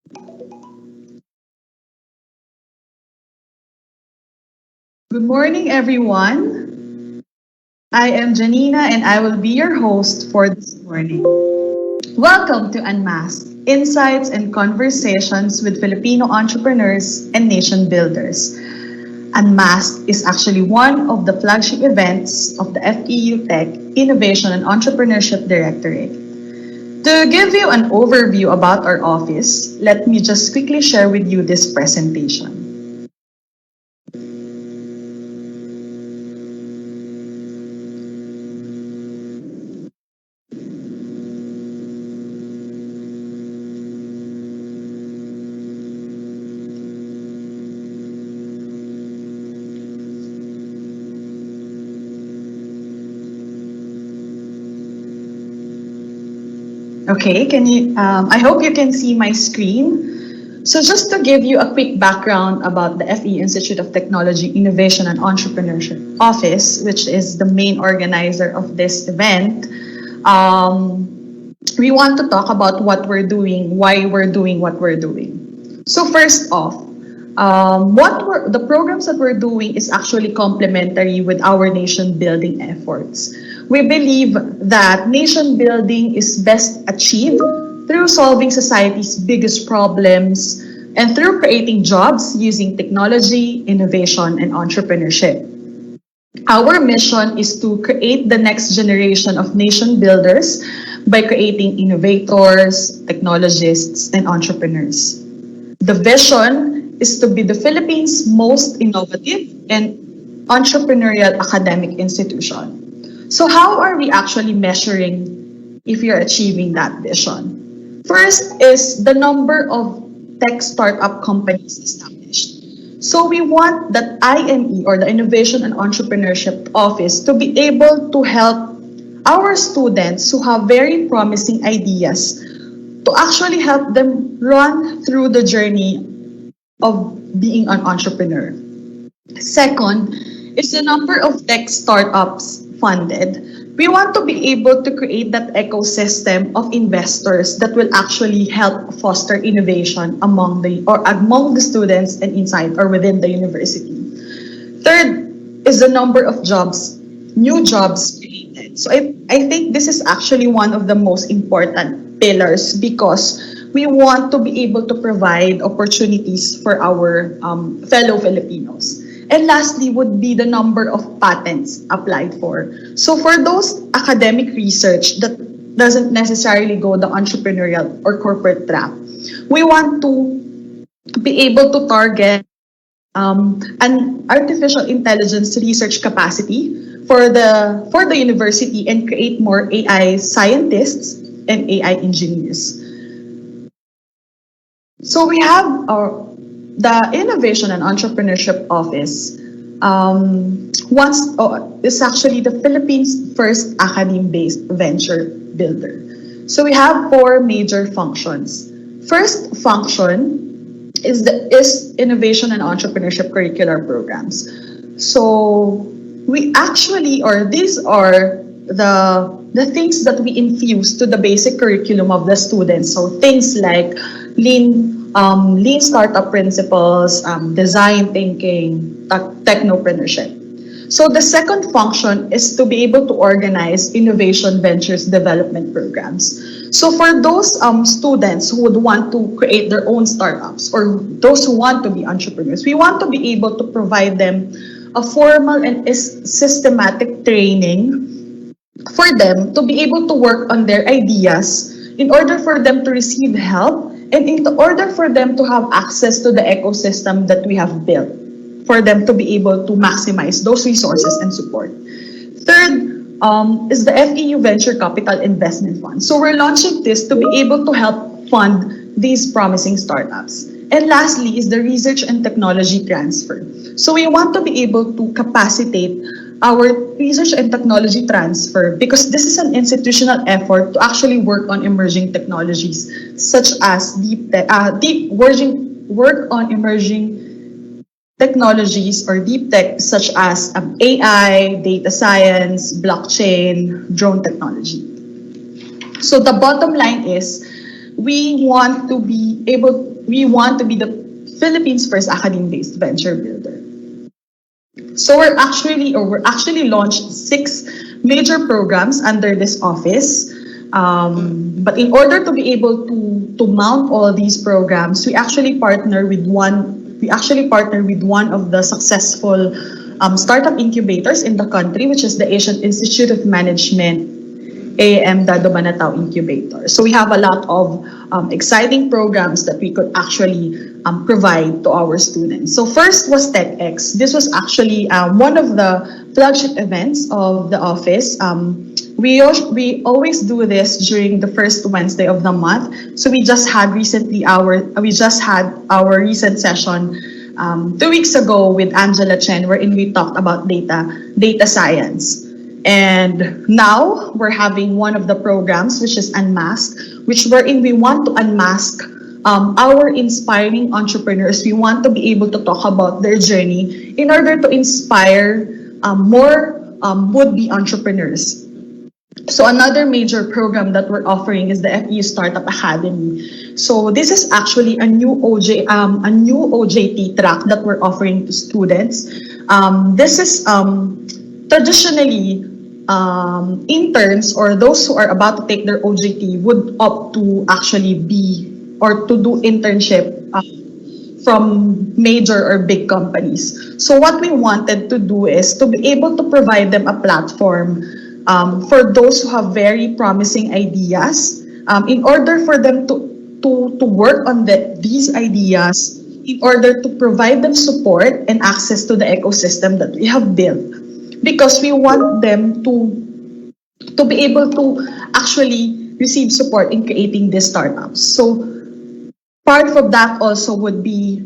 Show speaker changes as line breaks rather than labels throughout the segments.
Good morning, everyone. I am Janina and I will be your host for this morning. Welcome to Unmasked, Insights and Conversations with Filipino entrepreneurs and nation builders. Unmasked is actually one of the flagship events of the FEU Tech Innovation and Entrepreneurship Directorate. To give you an overview about our office, let me just quickly share with you this presentation. Okay, I hope you can see my screen. So just to give you a quick background about the FE Institute of Technology, Innovation and Entrepreneurship Office, which is the main organizer of this event, we want to talk about what we're doing, why we're doing what we're doing. So first off, the programs that we're doing is actually complementary with our nation building efforts. We believe that nation building is best achieved through solving society's biggest problems and through creating jobs using technology, innovation, and entrepreneurship. Our mission is to create the next generation of nation builders by creating innovators, technologists, and entrepreneurs. The vision is to be the Philippines' most innovative and entrepreneurial academic institution. So how are we actually measuring if you're achieving that vision? First is the number of tech startup companies established. So we want that INE, or the Innovation and Entrepreneurship Office, to be able to help our students who have very promising ideas to actually help them run through the journey of being an entrepreneur. Second is the number of tech startups funded. We want to be able to create that ecosystem of investors that will actually help foster innovation among the students and inside or within the university. Third is the number of jobs, new jobs created. So I think this is actually one of the most important pillars because we want to be able to provide opportunities for our fellow Filipinos. And lastly would be the number of patents applied for. So for those academic research that doesn't necessarily go the entrepreneurial or corporate track, we want to be able to target an artificial intelligence research capacity for the university and create more AI scientists and AI engineers. So we have the Innovation and Entrepreneurship Office is actually the Philippines' first academe-based venture builder. So we have four major functions. First function is Innovation and Entrepreneurship curricular programs. So we actually, or these are the things that we infuse to the basic curriculum of the students. So things like lean startup principles, design thinking, technopreneurship. So the second function is to be able to organize innovation ventures development programs. So for those students who would want to create their own startups or those who want to be entrepreneurs, we want to be able to provide them a formal and systematic training for them to be able to work on their ideas in order for them to receive help and in order for them to have access to the ecosystem that we have built for them to be able to maximize those resources and support. Third is the FEU Venture Capital Investment Fund. So we're launching this to be able to help fund these promising startups. And lastly is the research and technology transfer. So we want to be able to capacitate our research and technology transfer because this is an institutional effort to actually work on emerging technologies such as work on emerging technologies or deep tech such as AI, data science, blockchain, drone technology. So the bottom line is we want to be the Philippines' first academy-based venture builder. So we're actually launched 6 major programs under this office. But in order to be able to mount all these programs, we actually partner with one of the successful startup incubators in the country, which is the Asian Institute of Management, AAM Dado Banatao Incubator. So we have a lot of exciting programs that we could actually provide to our students. So first was TechX. This was actually one of the flagship events of the office. We always do this during the first Wednesday of the month. So we just had our recent session 2 weeks ago with Angela Chen, wherein we talked about data science. And now we're having one of the programs, which is Unmasked, wherein we want to unmask our inspiring entrepreneurs. We want to be able to talk about their journey in order to inspire more would-be entrepreneurs. So another major program that we're offering is the FEU Startup Academy. So this is actually a new OJT track that we're offering to students. This is traditionally interns or those who are about to take their OJT would opt to actually be or to do internship from major or big companies. So what we wanted to do is to be able to provide them a platform for those who have very promising ideas, in order for them to work on these ideas, in order to provide them support and access to the ecosystem that we have built. Because we want them to be able to actually receive support in creating these startups. So part of that also would be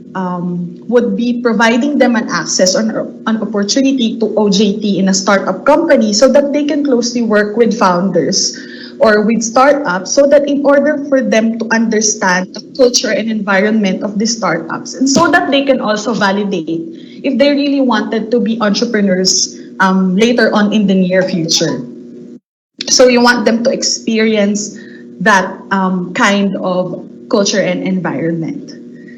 providing them an access or an opportunity to OJT in a startup company so that they can closely work with founders or with startups, so that in order for them to understand the culture and environment of these startups, and so that they can also validate if they really wanted to be entrepreneurs later on in the near future. So you want them to experience that kind of culture and environment.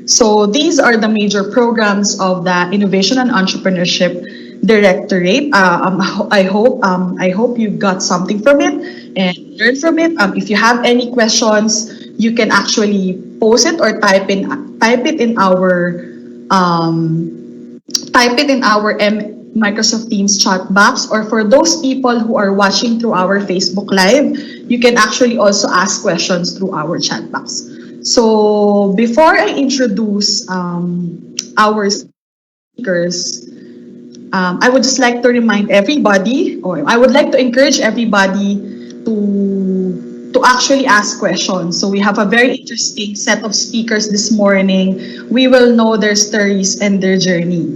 So these are the major programs of the Innovation and Entrepreneurship Directorate. I hope you got something from it and learn from it. If you have any questions, you can actually post it or type it in our Microsoft Teams chat box, or for those people who are watching through our Facebook Live, you can actually also ask questions through our chat box. So before I introduce our speakers, I would just like to remind everybody, or I would like to encourage everybody to actually ask questions. So we have a very interesting set of speakers this morning. We will know their stories and their journey.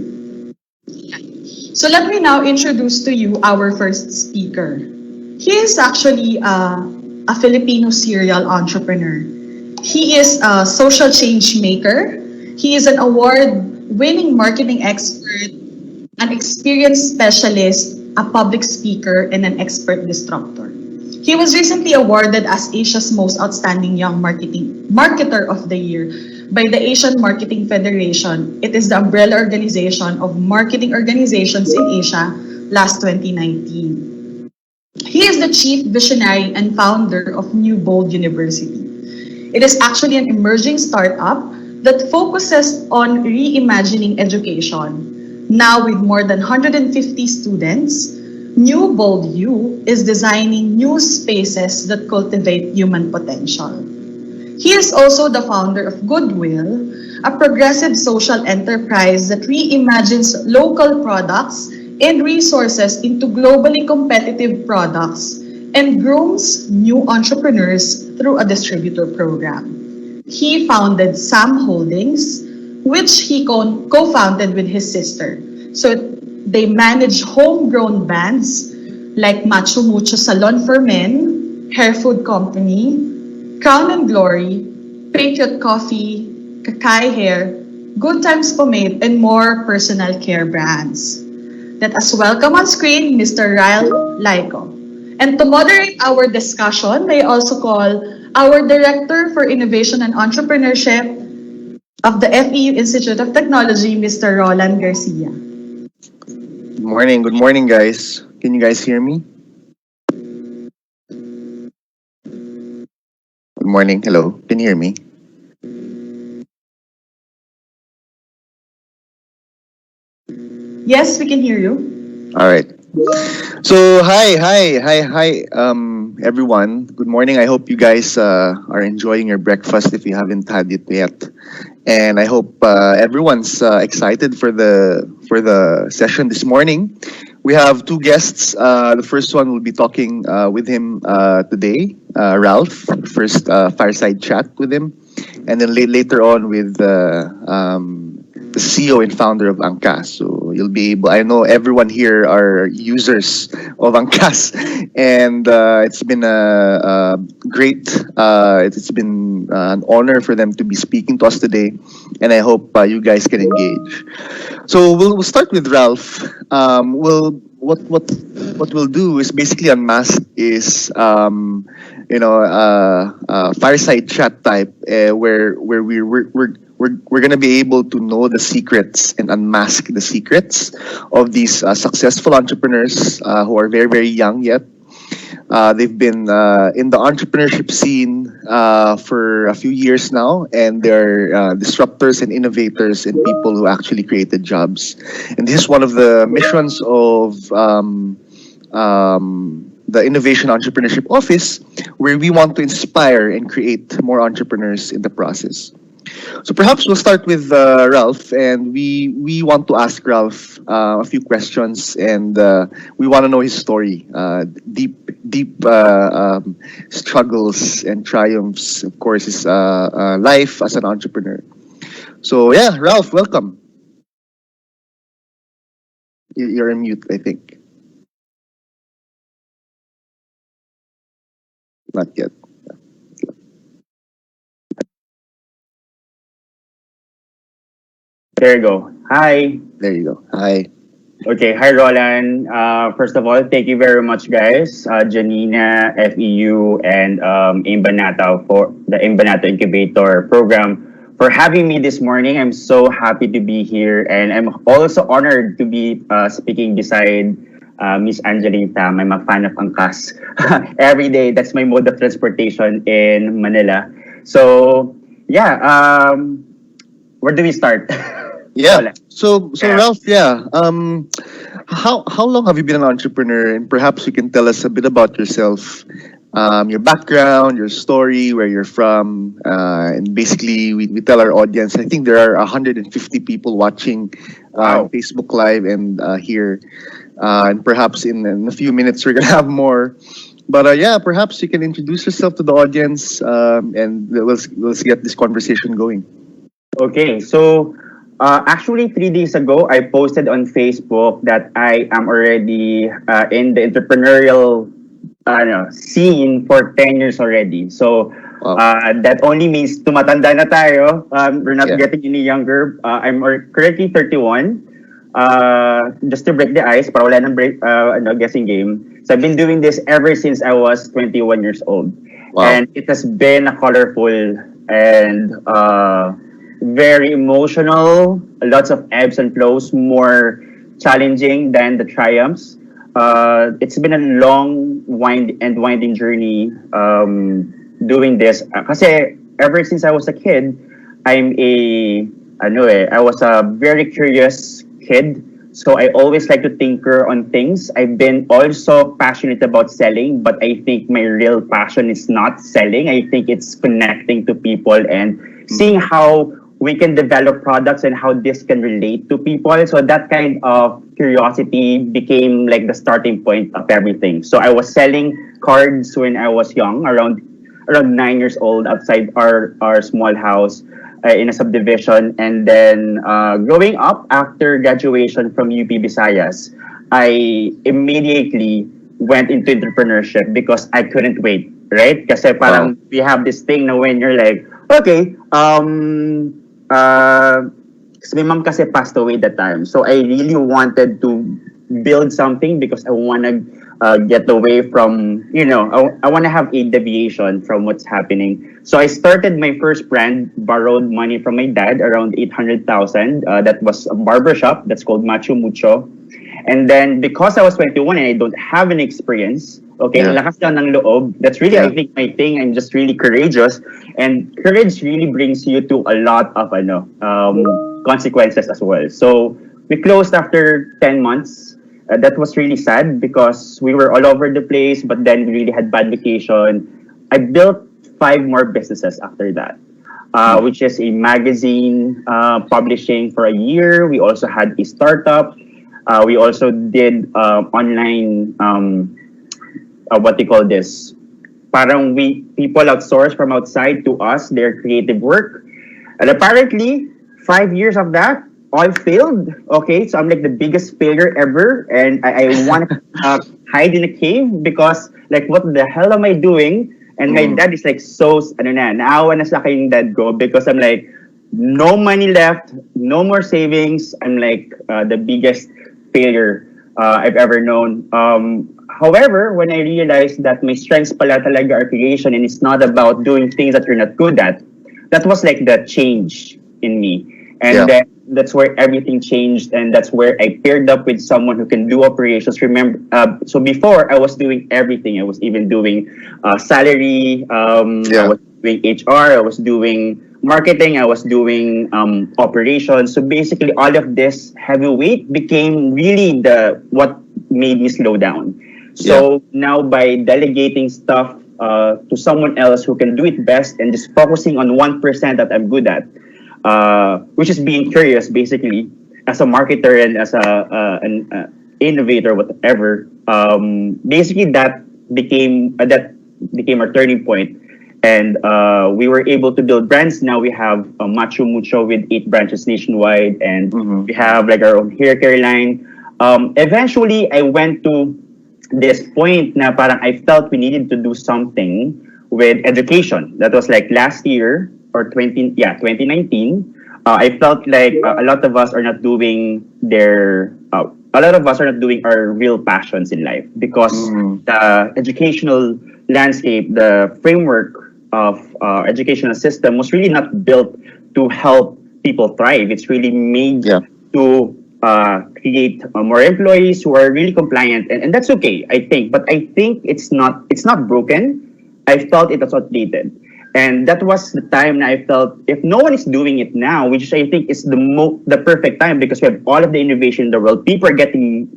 So let me now introduce to you our first speaker. He is actually a Filipino serial entrepreneur. He is a social change maker. He is an award-winning marketing expert, an experienced specialist, a public speaker, and an expert disruptor. He was recently awarded as Asia's most outstanding young marketer of the year by the Asian Marketing Federation. It is the umbrella organization of marketing organizations in Asia last 2019. He is the chief visionary and founder of New Bold University. It is actually an emerging startup that focuses on reimagining education. Now with more than 150 students, New Bold U is designing new spaces that cultivate human potential. He is also the founder of Goodwill, a progressive social enterprise that reimagines local products and resources into globally competitive products and grooms new entrepreneurs through a distributor program. He founded Sam Holdings, which he co-founded with his sister. So they manage homegrown brands like Macho Mucho Salon for Men, Hair Food Company, Crown and Glory, Patriot Coffee, Kakai Hair, Good Times Pomade, and more personal care brands. Let us welcome on screen Mr. Layco. And to moderate our discussion, may I also call our Director for Innovation and Entrepreneurship of the FEU Institute of Technology, Mr. Roland Garcia.
Good morning, guys. Can you guys hear me? Good morning. Hello. Can you hear me?
Yes, we can hear you.
All right. So, hi, everyone. Good morning. I hope you guys are enjoying your breakfast if you haven't had it yet, and I hope everyone's excited for the session this morning. We have two guests. The first one will be talking with him today, Ralph. First fireside chat with him, and then later on with the CEO and founder of Angkas. So you'll be able. I know everyone here are users of Angkas, and it's been a great. It's been an honor for them to be speaking to us today, and I hope you guys can engage. So we'll start with Ralph. What we'll do is basically unmasked is fireside chat type where we're gonna be able to know the secrets and unmask the secrets of these successful entrepreneurs who are very young yet. They've been in the entrepreneurship scene for a few years now, and they're disruptors and innovators and people who actually created jobs. And this is one of the missions of the Innovation Entrepreneurship Office, where we want to inspire and create more entrepreneurs in the process. So perhaps we'll start with Ralph, and we want to ask Ralph a few questions, and we want to know his story, deep struggles and triumphs. Of course, his life as an entrepreneur. So yeah, Ralph, welcome. You're on mute, I think. Not yet.
There you go. Hi.
There you go. Hi.
Okay. Hi, Roland. First of all, thank you very much, guys. Janina, FEU, and Imbanata for the Imbanata Incubator program for having me this morning. I'm so happy to be here, and I'm also honored to be speaking beside Miss Angeline Tham. I'm a fan of Angkas. Every day, that's my mode of transportation in Manila. So, yeah. Where do we start?
Yeah. So
Yeah.
Ralph, yeah. How long have you been an entrepreneur? And perhaps you can tell us a bit about yourself, your background, your story, where you're from, and basically we tell our audience. I think there are 150 people watching
Wow.
Facebook Live and here, and perhaps in a few minutes we're gonna have more. But yeah, perhaps you can introduce yourself to the audience, and let's get this conversation going.
Okay, so actually 3 days ago, I posted on Facebook that I am already in the entrepreneurial scene for 10 years already. So
Wow.
that only means tumatanda na tayo. We're not
Yeah.
getting any younger. Currently 31. Just to break the ice, para wala nang guessing game. So I've been doing this ever since I was 21 years old.
Wow.
And it has been a colorful and very emotional, lots of ebbs and flows, more challenging than the triumphs. It's been a long winding journey doing this. Kasi ever since I was a kid, I was a very curious kid. So I always like to tinker on things. I've been also passionate about selling, but I think my real passion is not selling. I think it's connecting to people and seeing how we can develop products and how this can relate to people. So that kind of curiosity became like the starting point of everything. So I was selling cards when I was young, around 9 years old, outside our small house in a subdivision. And then growing up after graduation from UP Visayas, I immediately went into entrepreneurship because I couldn't wait, right? Kasi
Wow.
parang we have this thing na when you're like, okay, kasi my mom kasi passed away that time. So I really wanted to build something because get away from, I want to have a deviation from what's happening. So I started my first brand, borrowed money from my dad, around 800,000. That was a barbershop that's called Macho Mucho. And then because I was 21 and I don't have any experience, okay,
Yeah.
ang lakas lang ng loob. That's really, I
Yeah.
think, my thing. I'm just really courageous. And courage really brings you to a lot of consequences as well. So we closed after 10 months. That was really sad because we were all over the place, but then we really had bad vacation. I built five more businesses after that, which is a magazine publishing for a year. We also had a startup. We also did online, what they call this? Parang people outsource from outside to us their creative work. And apparently, 5 years of that, all failed. Okay, so I'm like the biggest failure ever. And I want to hide in a cave because, like, what the hell am I doing? And my dad is like, so, naawa na sa akin yung dad ko because I'm like, no money left, no more savings. I'm like the biggest failure I've ever known. However, when I realized that my strengths pala talaga are creation and it's not about doing things that you're not good at, that was like the change in me. And then that's where everything changed, and that's where I paired up with someone who can do operations. Remember, so before I was doing everything. I was even doing salary. I was doing HR. I was doing marketing. I was doing operations. So basically, all of this heavyweight became really the what made me slow down. So now by delegating stuff to someone else who can do it best and just focusing on 1% that I'm good at, which is being curious, basically, as a marketer and as an innovator, whatever. Basically, that became our turning point, and we were able to build brands. Now we have Macho Mucho with 8 branches nationwide, and we have like our own hair care line. Eventually, I went to this point na parang I felt we needed to do something with education. That was like last year or 2019. I felt like a lot of us are not doing our real passions in life because the educational landscape, the framework of educational system was really not built to help people thrive. It's really made to create more employees who are really compliant, and that's okay, I think. But I think it's not broken. I felt it was outdated. And that was the time that I felt if no one is doing it now, which I think is the perfect time because we have all of the innovation in the world. People are getting,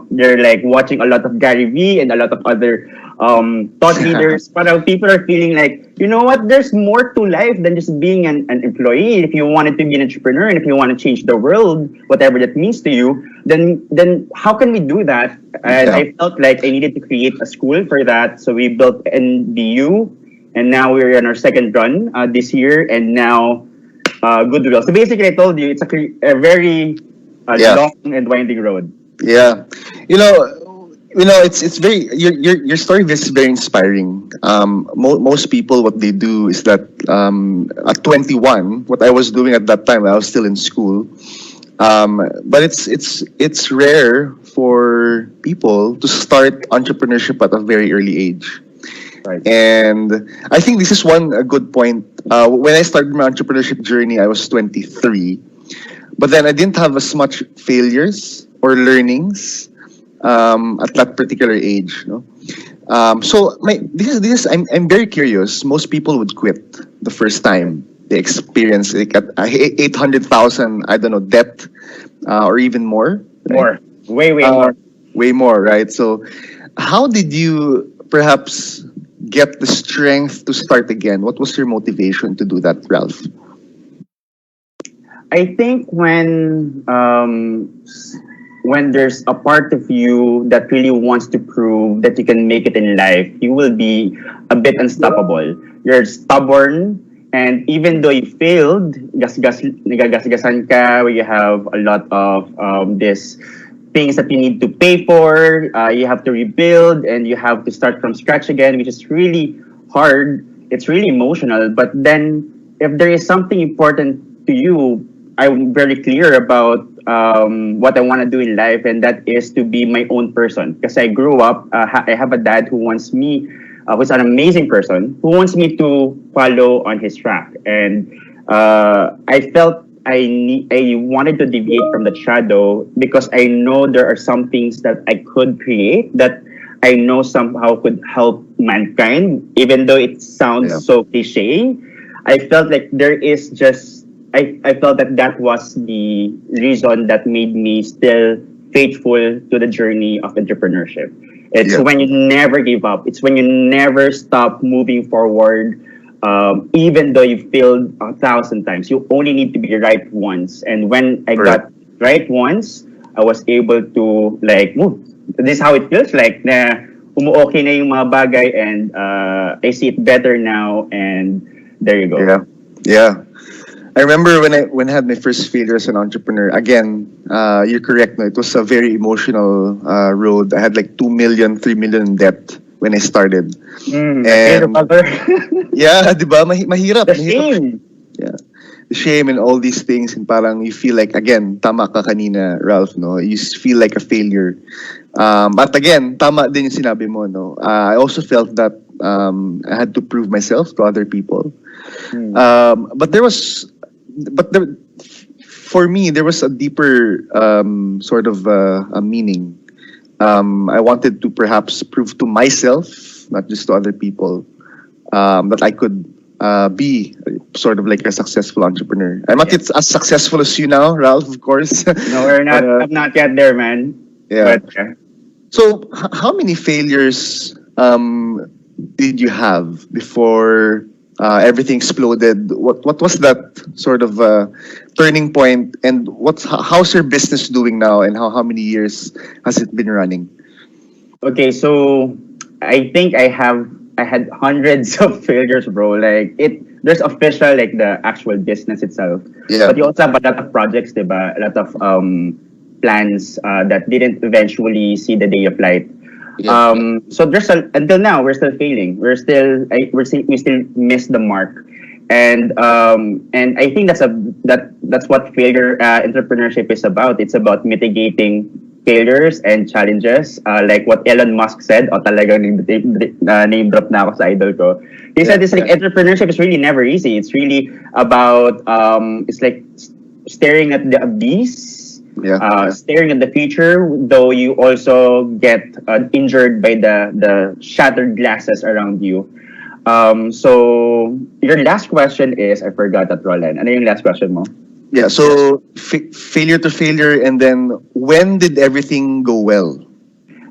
they're like watching a lot of Gary Vee and a lot of other thought leaders. But people are feeling like, you know what, there's more to life than just being an employee. If you wanted to be an entrepreneur and if you want to change the world, whatever that means to you, then how can we do that? And I felt like I needed to create a school for that. So we built NBU. And now we're on our second run this year, and now Goodwill. So basically, I told you it's a very long and winding road.
Yeah, it's very your story is very inspiring. Most people, what they do is that at 21, what I was doing at that time, I was still in school. But it's rare for people to start entrepreneurship at a very early age.
Right.
And I think this is a good point. When I started my entrepreneurship journey, I was 23, but then I didn't have as much failures or learnings at that particular age. No? So I'm very curious. Most people would quit the first time they experience like at 800,000, I don't know, debt or even more.
Right? Way more.
Way more, right? So how did you perhaps get the strength to start again? What was your motivation to do that, Ralph?
I think when there's a part of you that really wants to prove that you can make it in life, you will be a bit unstoppable. You're stubborn, and even though you failed, nagagasgasan ka, you have a lot of this things that you need to pay for, you have to rebuild, and you have to start from scratch again, which is really hard. It's really emotional. But then, if there is something important to you, I'm very clear about what I want to do in life, and that is to be my own person. Because I grew up, I have a dad who wants me, who's an amazing person, who wants me to follow on his track. And I felt I wanted to deviate from the shadow because I know there are some things that I could create that I know somehow could help mankind, even though it
Yeah.
sounds so cliche. I felt like there is just I felt that that was the reason that made me still faithful to the journey of entrepreneurship. It's
Yeah.
when you never give up. It's when you never stop moving forward, even though you failed 1,000 times. You only need to be right once. And when I
Correct.
got right once, I was able to like move. This is how it feels like na umuokay na yung mga bagay, and I see it better now, and there you go.
Yeah. Yeah. I remember when I had my first failure as an entrepreneur. Again, you're correct. No, it was a very emotional road. I had like 2 million, 3 million in debt when I started.
Failure
And
cover.
yeah, di ba? Mahirap.
The
Mahirap.
shame.
Yeah. The shame and all these things, and parang you feel like, again, tama ka kanina, Ralph, no? You feel like a failure. But again, tama din yung sinabi mo, no? I also felt that I had to prove myself to other people. But for me, there was a deeper sort of a meaning. I wanted to perhaps prove to myself, not just to other people, that I could be sort of like a successful entrepreneur. I'm not yet as successful as you now, Ralph, of course.
No, we're not.
But,
I'm not yet there, man.
yeah.
But
So, how many failures did you have before everything exploded? What was that sort of turning point, and how's your business doing now, and how many years has it been running?
okay, so I think I had hundreds of failures, bro. Like there's official like the actual business itself,
Yeah.
but you also have a lot of projects, diba? A lot of plans that didn't eventually see the day of light.
Yeah.
So until now we're still failing. We still miss the mark, and I think that's what failure entrepreneurship is about. It's about mitigating failures and challenges. Like what Elon Musk said. O talagang name drop na ako sa idol ko. He said it's like entrepreneurship is really never easy. It's really about it's like staring at the abyss,
Yeah.
staring at the future, though you also get injured by the shattered glasses around you. So your last question is, I forgot that, Roland. Ano yung last question mo?
Yeah. So failure to failure, and then when did everything go well?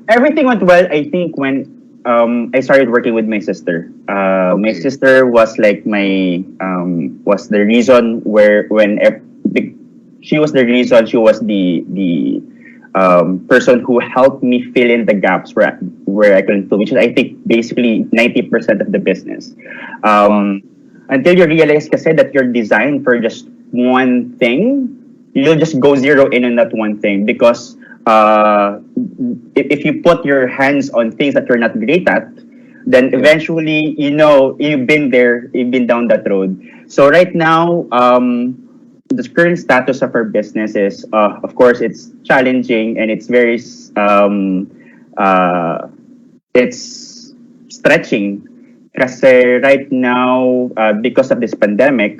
Everything went well, I think, when I started working with my sister. My
Okay.
sister was like was the reason she was the reason, she was the person who helped me fill in the gaps where I couldn't fill, which is I think basically 90% of the business. Until you realize kasi that you're designed for just one thing, you'll just go zero in on that one thing, because if you put your hands on things that you're not great at, then eventually, you've been there, you've been down that road. So right now, the current status of our business is, of course, it's challenging, and it's very, it's stretching. Kasi right now, because of this pandemic,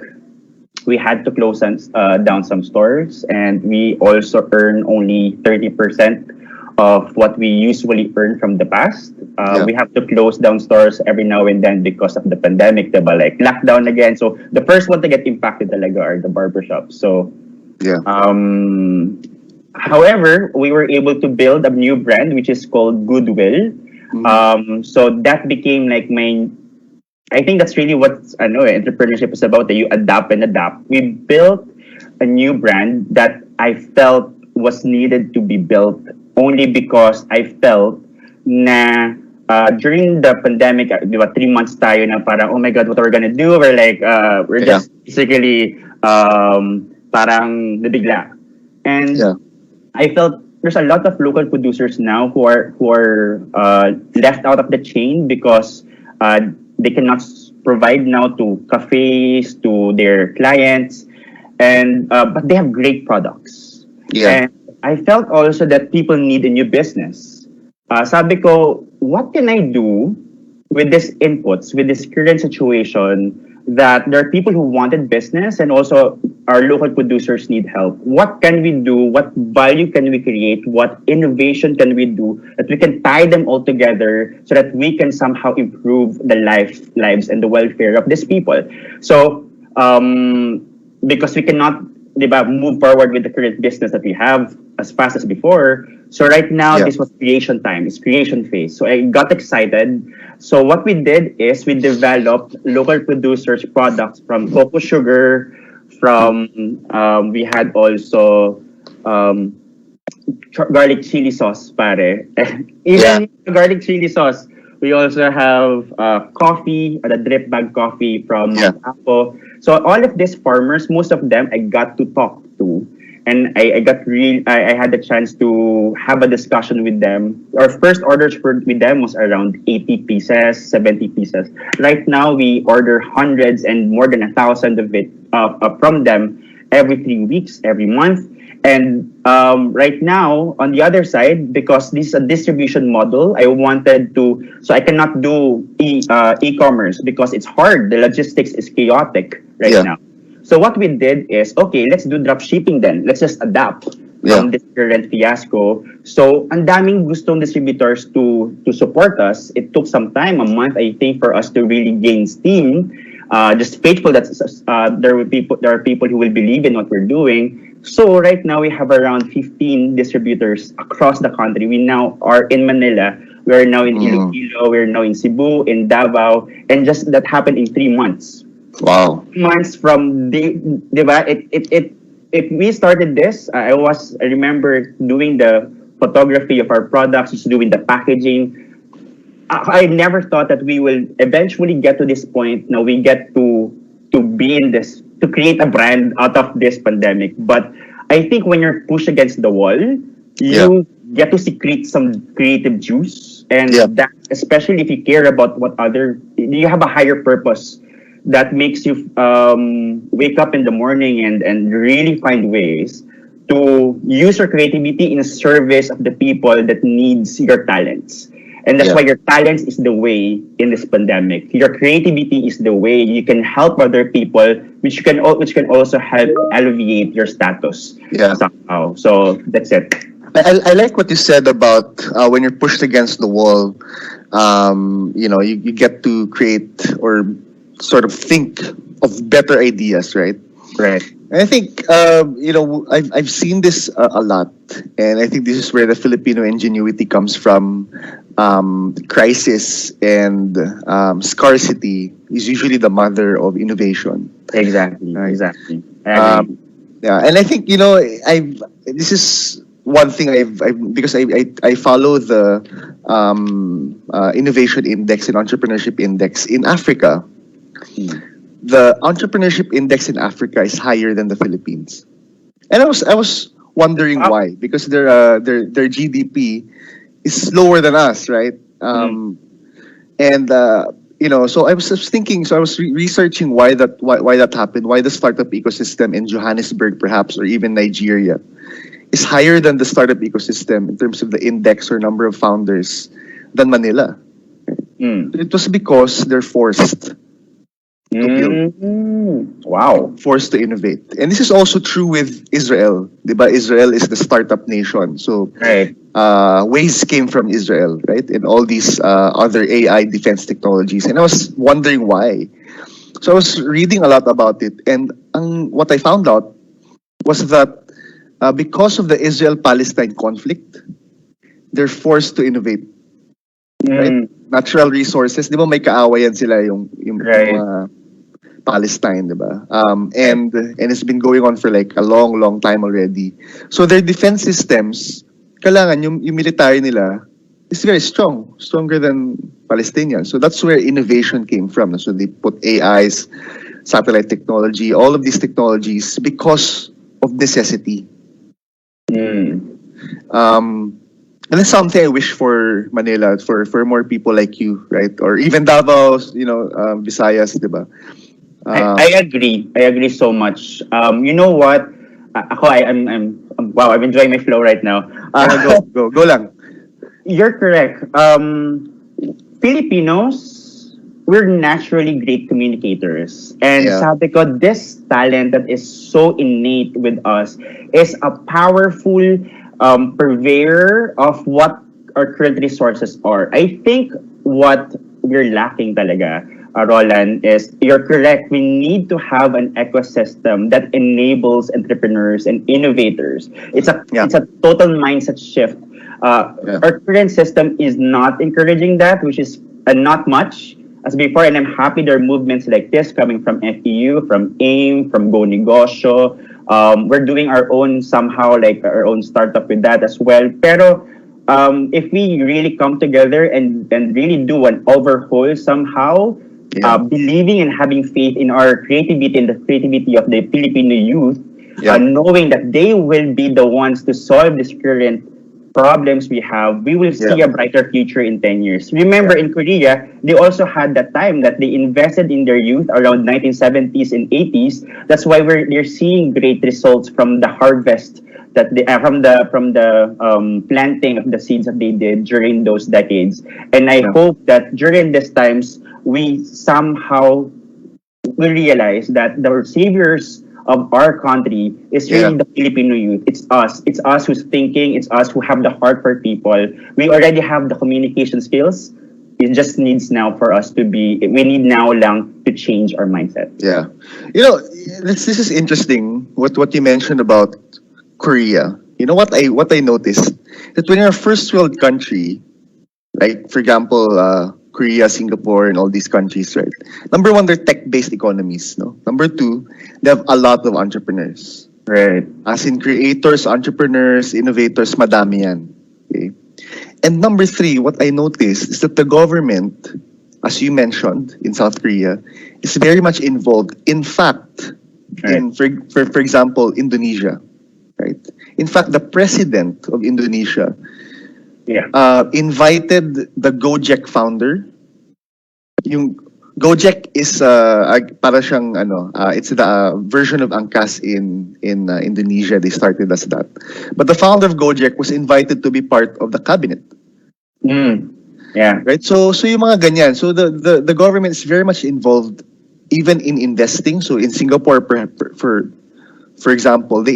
we had to close down some stores, and we also earn only 30% of what we usually earn from the past.
Yeah.
We have to close down stores every now and then because of the pandemic, diba? Like lockdown again. So the first one to get impacted talaga are the barbershops. So,
Yeah.
however, we were able to build a new brand which is called Goodwill. So that became like I think that's really what entrepreneurship is about. That you adapt and adapt. We built a new brand that I felt was needed to be built only because I felt na during the pandemic, 3 months tayo na parang, oh my God, what are we gonna do? We're like, we're
Yeah.
just basically parang nabigla. And
Yeah.
I felt there's a lot of local producers now who are left out of the chain because they cannot provide now to cafes, to their clients. and but they have great products.
Yeah.
And I felt also that people need a new business. Sabi ko, what can I do with these inputs, with this current situation, that there are people who wanted business and also our local producers need help. What can we do? What value can we create? What innovation can we do that we can tie them all together so that we can somehow improve the lives and the welfare of these people? So, because we cannot, di ba, move forward with the current business that we have as fast as before. So right now,
Yeah.
this was creation time. It's creation phase. So I got excited. So what we did is we developed local producers products from cocoa sugar, from we had also um, garlic chili sauce, pare.
Yeah.
Even garlic chili sauce. We also have coffee, the drip bag coffee from
Yeah.
Apple. So all of these farmers, most of them I got to talk to. And I had the chance to have a discussion with them. Our first orders with them was around 80 pieces, 70 pieces. Right now, we order hundreds and more than 1,000 of it from them every 3 weeks, every month. And right now, on the other side, because this is a distribution model, I wanted to, so I cannot do e-commerce because it's hard. The logistics is chaotic right
Yeah.
now. So what we did is, okay, let's do drop shipping then. Let's just adapt
Yeah.
from this current fiasco. So ang daming gustong distributors to support us. It took some time, a month, I think, for us to really gain steam. Just faithful that there are people who will believe in what we're doing. So right now we have around 15 distributors across the country. We now are in Manila. We are now in Iloilo. We're now in Cebu, in Davao, and just that happened in 3 months.
Wow.
Months from di ba? If we started this, I remember doing the photography of our products, just doing the packaging. I never thought that we will eventually get to this point. Now we get to be in this, to create a brand out of this pandemic. But I think when you're pushed against the wall, you get to secrete some creative juice, and
Yeah.
that, especially if you care about what other, you have a higher purpose that makes you wake up in the morning and really find ways to use your creativity in service of the people that needs your talents. And that's
Yeah.
why your talents is the way in this pandemic. Your creativity is the way you can help other people, which can also help alleviate your status
Yeah.
somehow. So that's it.
I like what you said about when you're pushed against the wall, you get to create or sort of think of better ideas, right?
Right.
And I think, I've seen this a lot. And I think this is where the Filipino ingenuity comes from. Crisis and scarcity is usually the mother of innovation.
Exactly.
Right.
Exactly. I agree.
Yeah, and I think this is one thing because I follow the innovation index and entrepreneurship index in Africa. The entrepreneurship index in Africa is higher than the Philippines, and I was wondering
Ah.
why, because their GDP is lower than us, right? And so I was just thinking, so I was researching why that happened, why the startup ecosystem in Johannesburg, perhaps, or even Nigeria, is higher than the startup ecosystem in terms of the index or number of founders than Manila. It was because they're forced to build,
Wow.
forced to innovate. And this is also true with Israel. Diba? Israel is the startup nation. So
Right.
Waze came from Israel, right? And all these other AI defense technologies. And I was wondering why. So I was reading a lot about it. And what I found out was that because of the Israel-Palestine conflict, they're forced to innovate. Right? Natural resources. Di ba may kaawayan sila yung
Right.
Palestine, di ba? And it's been going on for like a long, long time already. So their defense systems, kailangan yung military nila is very strong, stronger than Palestinians. So that's where innovation came from. So they put AIs, satellite technology, all of these technologies because of necessity. And that's something I wish for Manila, for more people like you, right? Or even Davao, Visayas, di ba?
I agree. I agree so much. You know what? Wow, I'm enjoying my flow right now.
Go lang.
You're correct. Filipinos, we're naturally great communicators. And
Yeah,
sabi ko, this talent that is so innate with us is a powerful purveyor of what our current resources are. I think what we're lacking talaga, Roland, is you're correct. We need to have an ecosystem that enables entrepreneurs and innovators.
yeah,
It's a total mindset shift.
yeah,
Our current system is not encouraging that, which is not much as before. And I'm happy there are movements like this coming from FEU, from AIM, from Go Negosyo. We're doing our own somehow, like our own startup with that as well. Pero if we really come together and really do an overhaul somehow,
yeah,
believing and having faith in our creativity and the creativity of the Filipino youth,
yeah,
knowing that they will be the ones to solve this current problems we have, we will see
yeah,
a brighter future in 10 years. Remember, in Korea, they also had that time that they invested in their youth around 1970s and 80s. That's why they're seeing great results from the harvest that they from the planting of the seeds that they did during those decades. And I
yeah,
hope that during these times, we somehow we realize that the saviors of our country is
yeah,
really the Filipino youth. It's us. It's us who's thinking. It's us who have the heart for people. We already have the communication skills. It just needs now for us to be. We need now lang to change our mindset.
yeah. You know, this is interesting. What you mentioned about Korea. You know what I noticed that when you're a first world country, like for example, Korea, Singapore, and all these countries, right? Number one, they're tech-based economies. No. Number two, they have a lot of entrepreneurs.
Right.
As in creators, entrepreneurs, innovators, madami yan. Okay? And number three, what I noticed is that the government, as you mentioned in South Korea, is very much involved. In fact,
Right.
in for example, Indonesia, right? In fact, the president of Indonesia
Yeah.
invited the Gojek founder. Yung Gojek is para siyang it's the version of Angkas in Indonesia. They started as that. But the founder of Gojek was invited to be part of the cabinet.
Mm. Yeah.
Right? So yung mga ganyan. So the government is very much involved even in investing. So in Singapore for example, they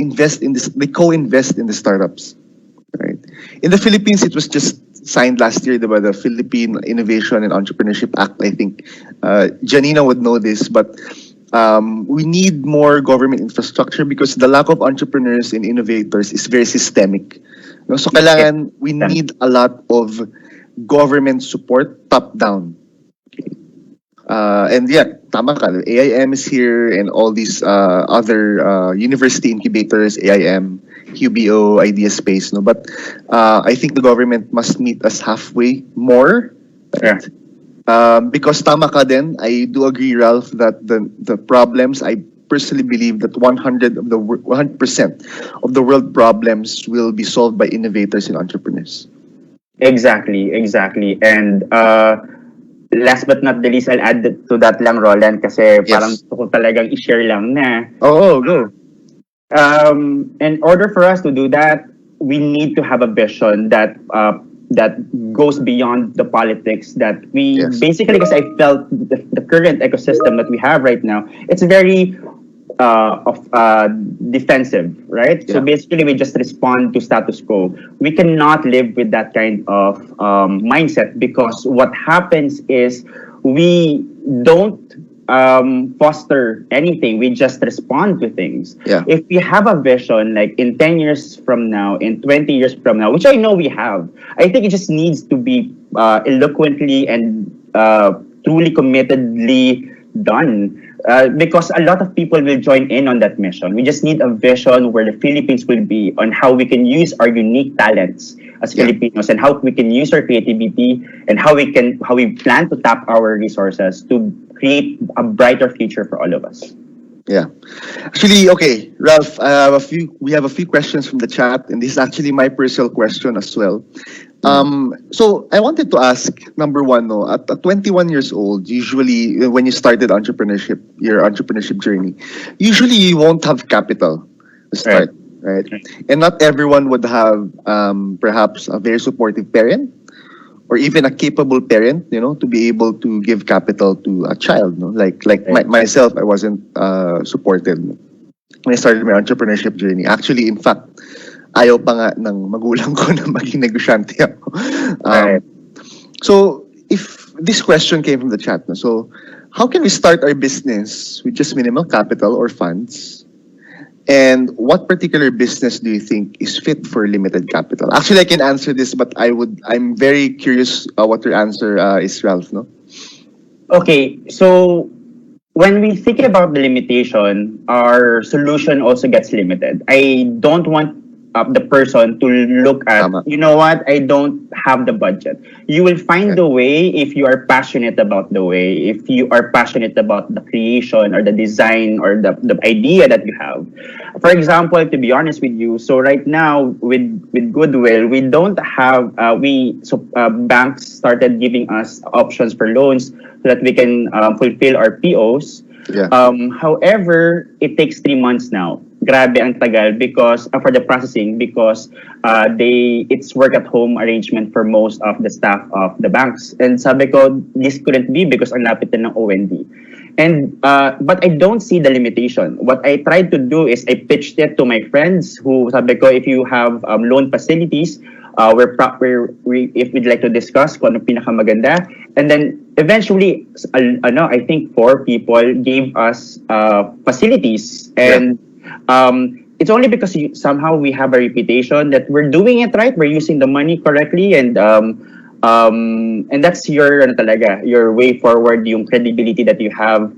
co-invest in the startups. Right. In the Philippines, it was just signed last year by the Philippine Innovation and Entrepreneurship Act. I think Janina would know this, but we need more government infrastructure because the lack of entrepreneurs and innovators is very systemic. No, so kailangan we need a lot of government support top down. And yeah, tama ka. AIM is here and all these other university incubators, AIM, QBO, Idea Space. No, but I think the government must meet us halfway more.
Yeah.
Because tama ka din, I do agree, Ralph, that the problems, I personally believe that 100% of the world problems will be solved by innovators and entrepreneurs.
Exactly. Exactly. And last but not the least, I'll add to that lang, Roland, kasi parang gusto ko talagang i-share lang na
Oh, go.
in order for us to do that, we need to have a vision that that goes beyond the politics that we basically, because I felt the current ecosystem that we have right now, it's very defensive, right? So basically, we just respond to status quo. We cannot live with that kind of mindset because what happens is we don't foster anything. We just respond to things.
Yeah.
If we have a vision, like in 10 years from now, in 20 years from now, which I know we have, I think it just needs to be eloquently and truly committedly done. Because a lot of people will join in on that mission. We just need a vision where the Philippines will be on how we can use our unique talents as Filipinos and how we can use our creativity and how we plan to tap our resources to create a brighter future for all of us.
Yeah. Actually, okay, Ralph, we have a few questions from the chat, and this is actually my personal question as well. So I wanted to ask, number one, no, at 21 years old, usually when you started entrepreneurship, your entrepreneurship journey, usually you won't have capital to
Right.
start, right? And not everyone would have perhaps a very supportive parent or even a capable parent, to be able to give capital to a child, no? Like
Right.
myself, I wasn't supported when I started my entrepreneurship journey. Actually, in fact, ayaw pa nga ng magulang ko na maging negosyante ako.
Right.
So, if this question came from the chat, no? So, how can we start our business with just minimal capital or funds? And what particular business do you think is fit for limited capital? Actually, I can answer this, but I'm very curious what your answer is, Ralph, no?
Okay, so when we think about the limitation, our solution also gets limited. I don't want the person to look at,
Tama.
you know what, I don't have the budget. You will find the way if you are passionate about the way, if you are passionate about the creation or the design or the idea that you have. For example, to be honest with you, so right now with Goodwill, we don't have, banks started giving us options for loans so that we can fulfill our POs.
Yeah.
However, it takes 3 months now. Grabe ang tagal because for the processing because it's work at home arrangement for most of the staff of the banks. And sabi ko, this couldn't be because ang lapit na ng OND. And but I don't see the limitation. What I tried to do is I pitched it to my friends who sabi ko, if you have loan facilities, if we'd like to discuss kung ano pinakamaganda. And then eventually, I think 4 people gave us facilities. And it's only because somehow we have a reputation that we're doing it right, we're using the money correctly, and that's your way forward, yung credibility that you have.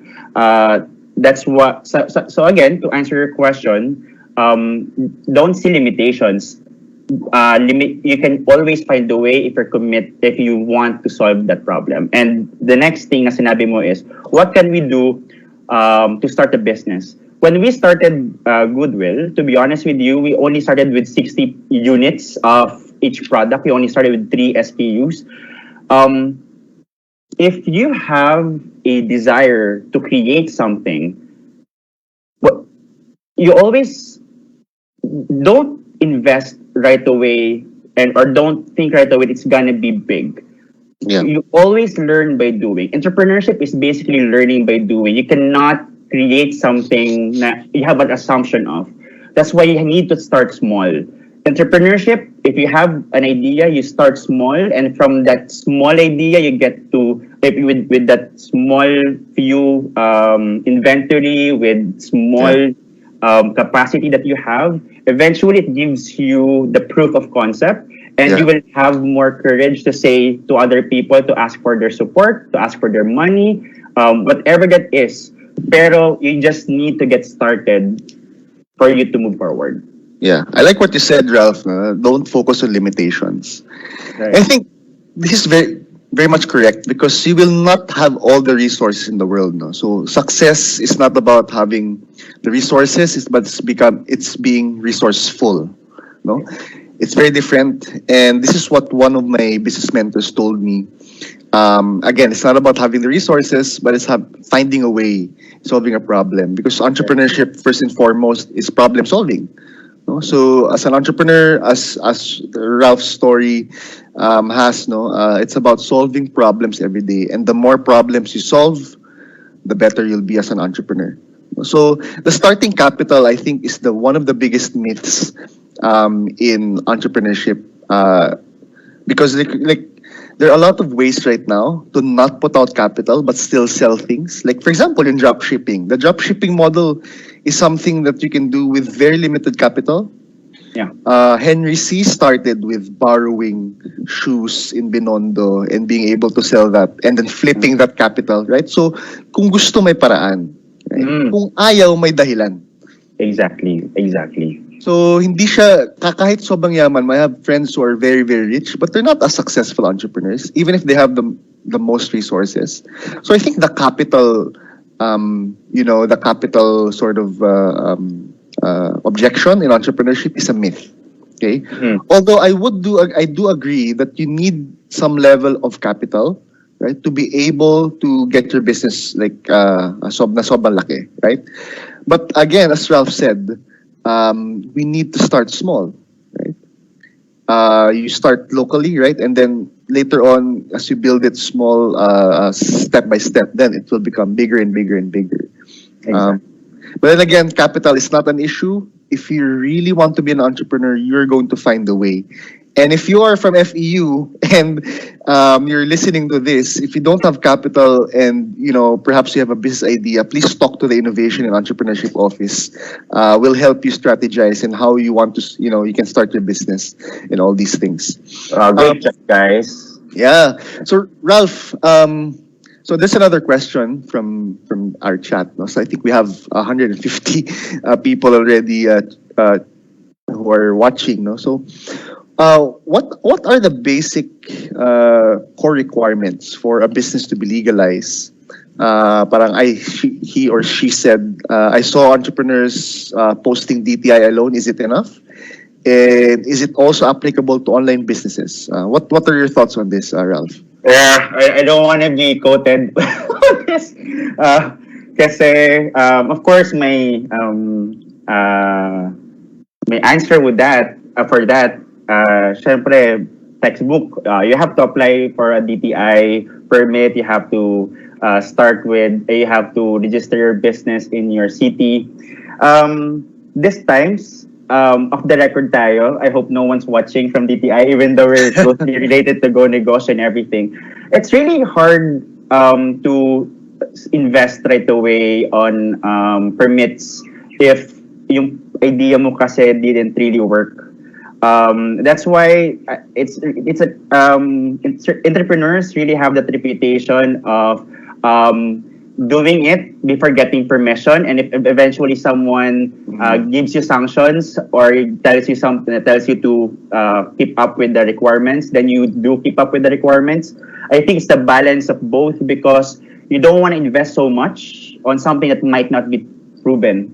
That's what. So again, to answer your question, don't see limitations. You can always find a way if you want to solve that problem. And the next thing na sinabi mo is, what can we do to start a business? When we started Goodwill, to be honest with you, we only started with 60 units of each product. We only started with 3 SKUs. If you have a desire to create something, you always don't invest right away or don't think right away it's gonna be big.
Yeah.
You always learn by doing. Entrepreneurship is basically learning by doing. You cannot create something that you have an assumption of. That's why you need to start small. Entrepreneurship, if you have an idea, you start small, and from that small idea, you get to with that small few inventory, with small capacity that you have. Eventually, it gives you the proof of concept, and you will have more courage to say to other people to ask for their support, to ask for their money, whatever that is. Pero you just need to get started for you to move forward.
Yeah, I like what you said, Ralph. Don't focus on limitations.
Right.
I think this is very, very much correct because you will not have all the resources in the world. No? So success is not about having the resources, but it's being resourceful. No, it's very different. And this is what one of my business mentors told me. Again, it's not about having the resources, but it's finding a way, solving a problem. Because entrepreneurship, first and foremost, is problem solving. No? So as an entrepreneur, as Ralph's story has, it's about solving problems every day. And the more problems you solve, the better you'll be as an entrepreneur. So the starting capital, I think, is one of the biggest myths in entrepreneurship. Because there are a lot of ways right now to not put out capital but still sell things. Like, for example, in drop shipping. The drop shipping model is something that you can do with very limited capital.
Yeah.
Henry C. started with borrowing shoes in Binondo and being able to sell that and then flipping that capital, right? So, kung gusto may paraan. Right? Kung ayaw may dahilan.
Exactly.
So, hindi siya, kahit sobrang yaman, I have friends who are very, very rich, but they're not as successful entrepreneurs, even if they have the most resources. So, I think the capital, the capital sort of objection in entrepreneurship is a myth. Okay.
Mhm.
Although I do agree that you need some level of capital, right, to be able to get your business like sobrang laki, right? But again, as Ralph said, we need to start small, right? You start locally, right, and then later on, as you build it small, step by step, then it will become bigger and bigger and bigger.
Exactly.
But then again, capital is not an issue. If you really want to be an entrepreneur, you're going to find a way. And if you are from FEU and you're listening to this, if you don't have capital and perhaps you have a business idea, please talk to the Innovation and Entrepreneurship Office. We'll help you strategize and how you want to, you can start your business and all these things.
Great job, guys.
Yeah. So Ralph, so there's another question from our chat. No? So I think we have 150 people already who are watching. No? So what are the basic core requirements for a business to be legalized? Parang he or she said, I saw entrepreneurs posting DTI alone. Is it enough? And is it also applicable to online businesses? What are your thoughts on this, Ralph?
Yeah, I don't want to be quoted on this. Kasi, of course, my answer with that, for that, syempre, textbook, you have to apply for a DTI permit. You have to you have to register your business in your city. This times, off the record tayo, I hope no one's watching from DTI, even though we're closely related to Go Negosyo and everything. It's really hard to invest right away on permits if yung idea mo kasi didn't really work. That's why entrepreneurs really have that reputation of doing it before getting permission, and if eventually someone gives you sanctions or tells you something that tells you to keep up with the requirements, then you do keep up with the requirements. I think it's the balance of both, because you don't want to invest so much on something that might not be proven.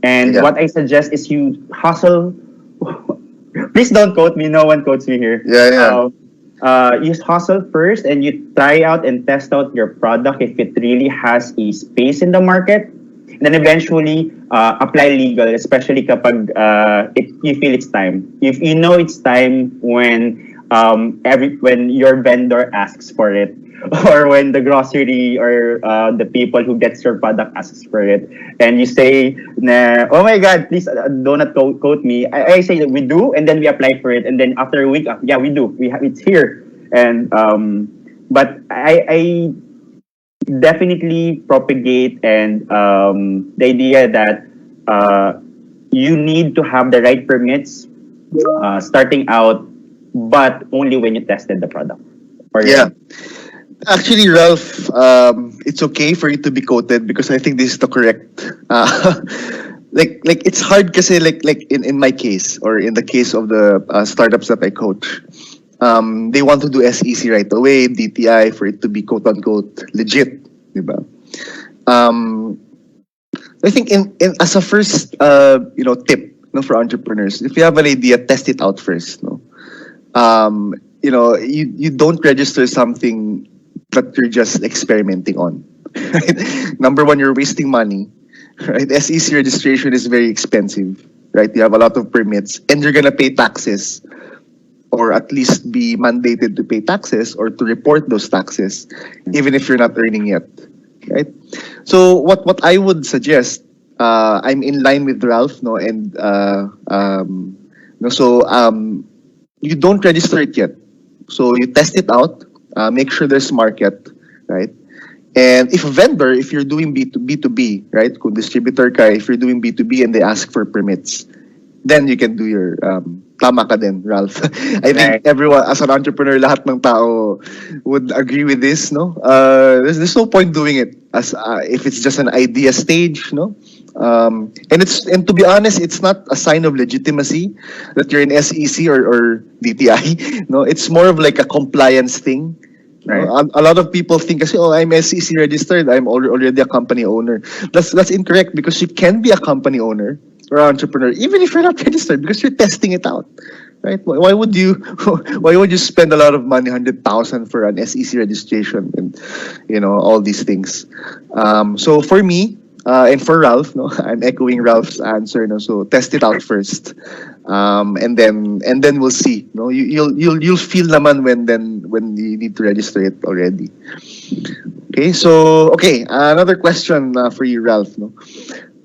And
Yeah.
what I suggest is you hustle. Please don't quote me. No one quotes me here.
Yeah.
You hustle first and you try out and test out your product if it really has a space in the market. And then eventually apply legal, especially kapag you feel it's time. If you know it's time when when your vendor asks for it, or when the grocery or the people who gets your product asks for it, and you say, nah, oh my God, please do not quote me. I say that we do, and then we apply for it, and then after a week, yeah, we do. We have it's here, and but I definitely propagate and the idea that you need to have the right permits starting out, but only when you tested the product. Or
Yeah. Actually, Ralph, it's okay for you to be quoted because I think this is the correct. Like it's hard kasi like in my case or in the case of the startups that I coach, they want to do SEC right away, DTI for it to be quote unquote legit, diba? I think in as a first tip, no, for entrepreneurs, if you have an idea, test it out first, no. You don't register something that you're just experimenting on. Right? Number one, you're wasting money. Right? SEC registration is very expensive. Right? You have a lot of permits, and you're gonna pay taxes, or at least be mandated to pay taxes or to report those taxes, even if you're not earning yet. Right? So what I would suggest, I'm in line with Ralph, no, and no, so you don't register it yet. So you test it out, make sure there's market, right? And if a vendor, if you're doing B2B, right? Kung distributor ka, if you're doing B2B and they ask for permits, then you can do your tama ka din, Ralph. I think
Right.
everyone, as an entrepreneur, lahat ng tao would agree with this, no? There's no point doing it as if it's just an idea stage, no? And to be honest, it's not a sign of legitimacy that you're in SEC or DTI. No, it's more of like a compliance thing.
Right.
A lot of people think, kasi, oh, I'm SEC registered, I'm already a company owner. That's incorrect, because you can be a company owner or entrepreneur even if you're not registered, because you're testing it out, right? Why would you why would you spend a lot of money, 100,000 for an SEC registration and all these things? So for me, and for Ralph, no, I'm echoing Ralph's answer. No, so test it out first, and then we'll see. No, you'll feel naman when you need to register it already. Okay, so another question for you, Ralph. No,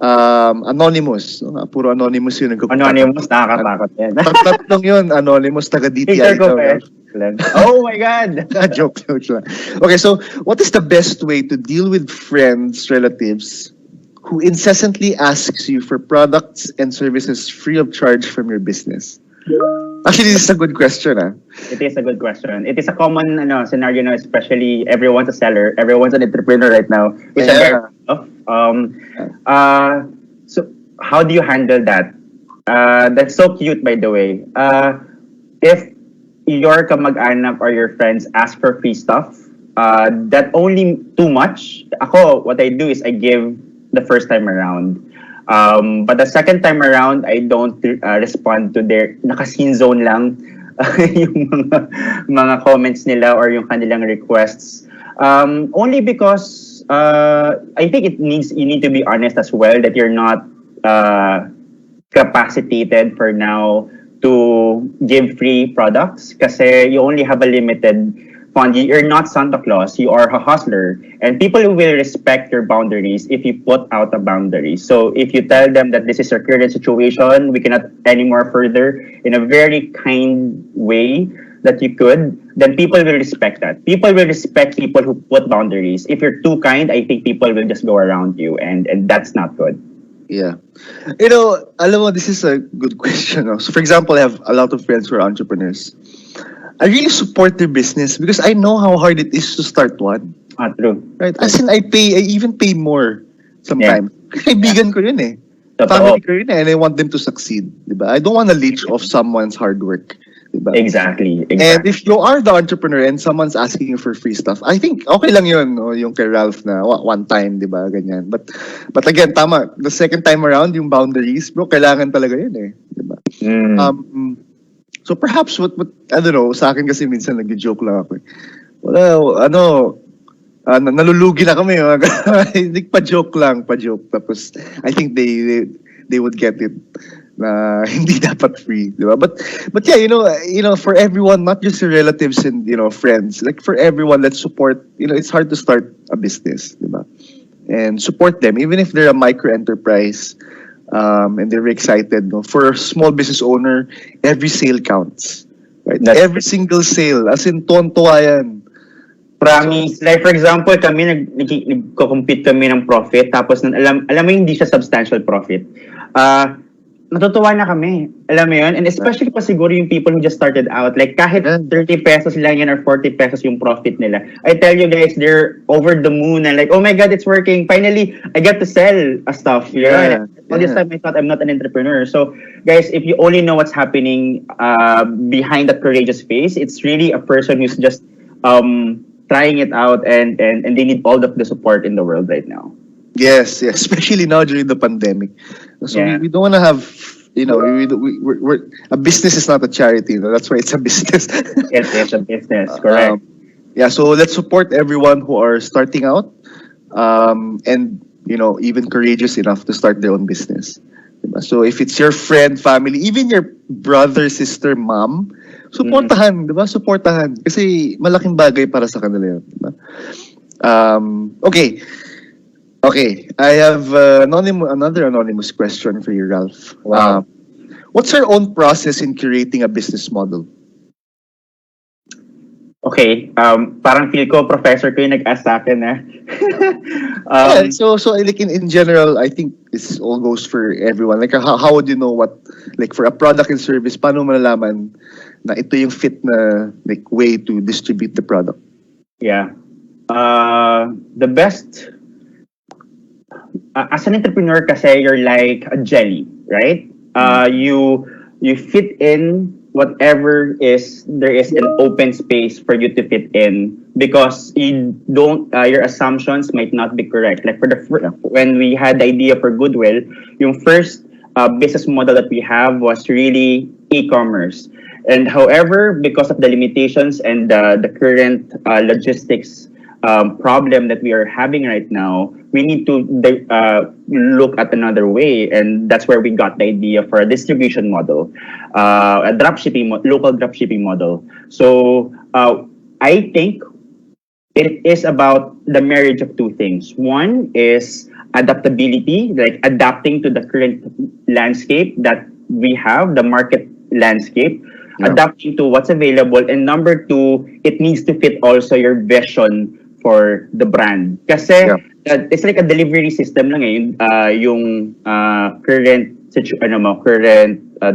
anonymous. No? Puro anonymous yun.
Anonymous, nakakatakot yan.
Tatlong yun, anonymous, taga DTI.
Teacher ko
ikaw,
pa.
Ralph.
Oh my God!
Joke lang. Okay, so what is the best way to deal with friends, relatives who incessantly asks you for products and services free of charge from your business? Actually, this is a good question.
It is a good question. It is a common scenario, especially everyone's a seller, everyone's an entrepreneur right now. It's a very so how do you handle that? That's so cute, by the way. If your kamag-anak or your friends ask for free stuff, that only too much. Ako, what I do is I give the first time around. But the second time around, I don't respond to their naka-scene zone lang yung mga comments nila or yung kanilang requests. Only because I think you need to be honest as well that you're not capacitated for now to give free products kasi you only have a limited fund. You're not Santa Claus, you are a hustler. And people will respect your boundaries if you put out a boundary. So if you tell them that this is your current situation, we cannot anymore further in a very kind way that you could, then people will respect that. People will respect people who put boundaries. If you're too kind, I think people will just go around you and that's not good.
Yeah. Alam mo, this is a good question. No? So for example, I have a lot of friends who are entrepreneurs. I really support their business because I know how hard it is to start one.
True.
Right? As in, I even pay more sometimes. Yeah. Kaibigan ko yun eh.
Totoo.
Family ko yun eh, and I want them to succeed. Diba? I don't want to leech off someone's hard work. Diba?
Exactly.
And if you are the entrepreneur and someone's asking you for free stuff, I think okay lang yun, no? Yung kay Ralph na one time, diba? Ganyan. But again, tama. The second time around, yung boundaries, bro, kailangan talaga yun eh. Diba? So perhaps what I don't know, sa akin kasi minsan nag-joke lang ako. Wala, nalulugi na kami. Hindi pa-joke lang, pa-joke. Tapos I think they would get it na hindi dapat free, di ba? But yeah, for everyone, not just your relatives and friends, like for everyone, let's support. It's hard to start a business, di ba? And support them even if they're a micro enterprise. And they're excited. No? For a small business owner, every sale counts. Right? Every single sale. As in, tuwan-tuwa yan.
Promise. Like for example, kami nagko-compete kami ng profit tapos alam mo hindi siya substantial profit. Natutuwa na kami. Alam mo yun? And especially pa siguro yung people who just started out. Like kahit 30 pesos lang yan or 40 pesos yung profit nila. I tell you guys, they're over the moon and like, oh my God, it's working. Finally, I get to sell stuff. Yeah. All this time I thought I'm not an entrepreneur. So guys, if you only know what's happening behind that courageous face, it's really a person who's just trying it out and they need all of the support in the world right now.
Yes, especially now during the pandemic. So we don't want to have, we're a business is not a charity. That's why it's a business.
Yes, it's a business. Correct.
So let's support everyone who are starting out, and even courageous enough to start their own business. So if it's your friend, family, even your brother, sister, mom, supportahan, diba? Supportahan. Kasi malaking bagay para sa kanila yun. Diba? Okay, I have another anonymous question for you, Ralph.
Wow.
What's your own process in curating a business model?
Okay, parang feel ko professor ko yung nag-ask sa akin
So like in general, I think this all goes for everyone. Like how would you know what, like for a product and service, paano malalaman na ito yung fit na like way to distribute the product?
Yeah. The best as an entrepreneur kasi you're like a jelly, right? You fit in whatever there is an open space for you to fit in because you don't your assumptions might not be correct. Like when we had the idea for Goodwill, yung first business model that we have was really e-commerce. And however, because of the limitations and the current logistics problem that we are having right now, we need to look at another way, and that's where we got the idea for a distribution model, a local dropshipping model. So I think it is about the marriage of two things. One is adaptability, like adapting to the current landscape that we have, the market landscape,
Yeah.
adapting to what's available. And number two, it needs to fit also your vision for the brand. Kasi
Yeah.
it's like a delivery system lang eh. Yung current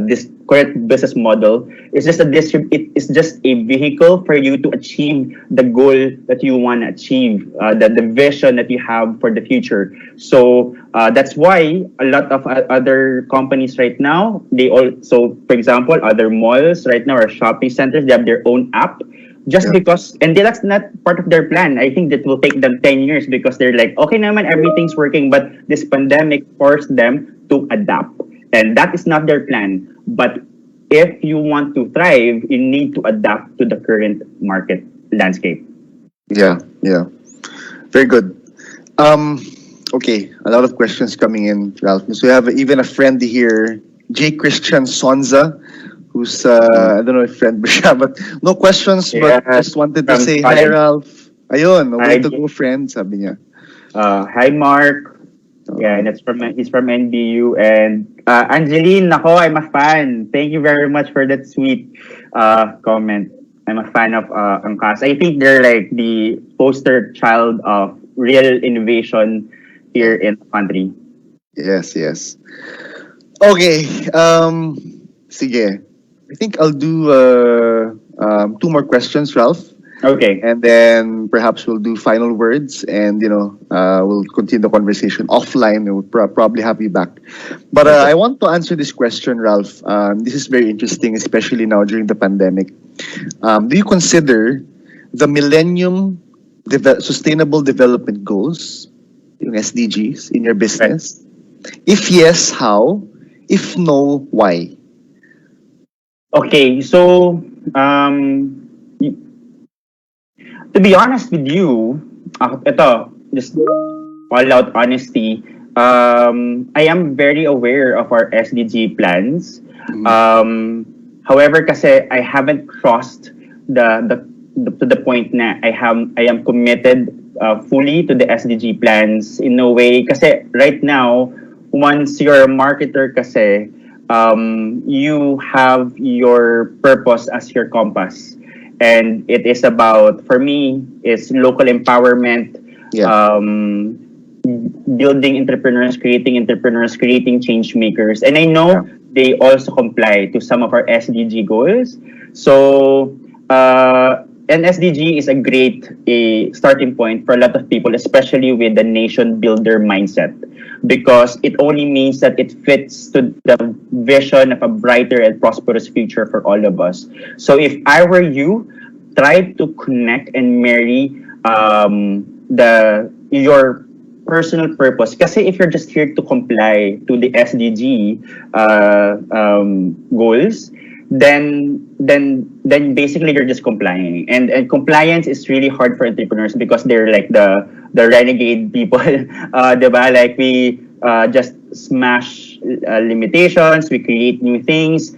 this current business model is just it is just a vehicle for you to achieve the goal that you want to achieve, the vision that you have for the future. So that's why a lot of other companies right now, for example, other malls right now or shopping centers, they have their own app just
Yeah.
because, and that's not part of their plan. I think that will take them 10 years because they're like, okay naman, everything's working, but this pandemic forced them to adapt. And that is not their plan. But if you want to thrive, you need to adapt to the current market landscape.
Yeah. Yeah. Very good. Okay, a lot of questions coming in, Ralph. So we have even a friend here, J. Christian Sonza, who's I don't know if friend ba siya, but no questions, but
Yeah,
just wanted to
from
say hi,
college.
Ralph. Ayun, a way
Hi,
to go, friend, sabi niya.
Hi, Mark. Yeah, and he's from NBU. And Angeline, nako, I'm a fan. Thank you very much for that sweet comment. I'm a fan of Angkas. I think they're like the poster child of real innovation here in the country.
Yes, yes. Okay, sige. I think I'll do two more questions, Ralph.
Okay.
And then perhaps we'll do final words, and we'll continue the conversation offline. We'll probably have you back. But I want to answer this question, Ralph. This is very interesting, especially now during the pandemic. Do you consider the Millennium Sustainable Development Goals, yung SDGs, in your business? If yes, how? If no, why?
Okay, so to be honest with you, ito, just all out honesty, I am very aware of our SDG plans. However, kasi I haven't crossed to the point na I am committed fully to the SDG plans in a way. Kasi right now, once you're a marketer kasi, you have your purpose as your compass. And it is about, for me, it's local empowerment, building entrepreneurs, creating change makers. And I know they also comply to some of our SDG goals. So, and SDG is a great starting point for a lot of people, especially with the nation builder mindset, because it only means that it fits to the vision of a brighter and prosperous future for all of us. So if I were you, try to connect and marry your personal purpose. Kasi if you're just here to comply to the SDG goals, then basically you're just complying, and compliance is really hard for entrepreneurs because they're like the renegade people, diba? Like we just smash limitations, we create new things.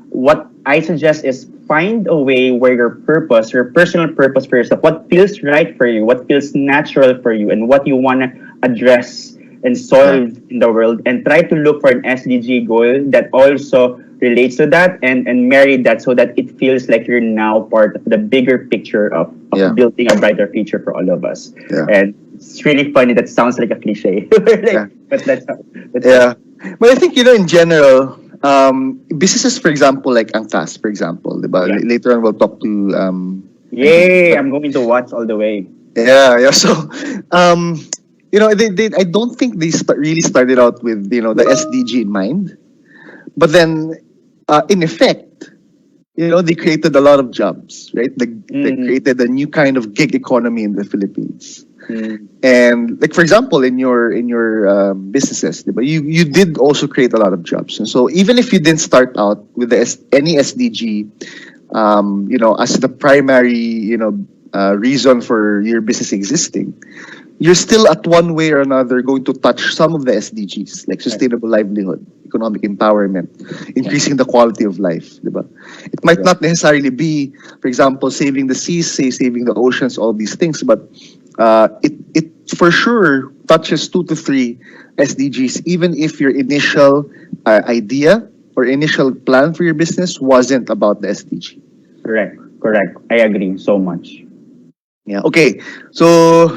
What I suggest is find a way where your personal purpose for yourself, what feels right for you, what feels natural for you, and what you want to address and solve in the world, and try to look for an SDG goal that also relates to that, and marry that so that it feels like you're now part of the bigger picture of building a brighter future for all of us. And it's really funny, that sounds like a cliche. But that's
but I think in general, businesses, for example, like Angkas, for example, diba? Later on we'll talk to
yay, I'm going to watch all the way.
So they I don't think they really started out with the SDG in mind, but then in effect, they created a lot of jobs, right? They created a new kind of gig economy in the Philippines. And like for example, in your businesses, diba, you did also create a lot of jobs. And so even if you didn't start out with any SDG, as the primary, reason for your business existing, you're still at one way or another going to touch some of the SDGs like sustainable livelihood, economic empowerment, increasing the quality of life. Diba? It might not necessarily be, for example, saving the seas, say saving the oceans, all these things, but it for sure touches 2 to 3 SDGs, even if your initial idea or initial plan for your business wasn't about the SDG.
Correct. I agree so much.
Yeah. Okay. So,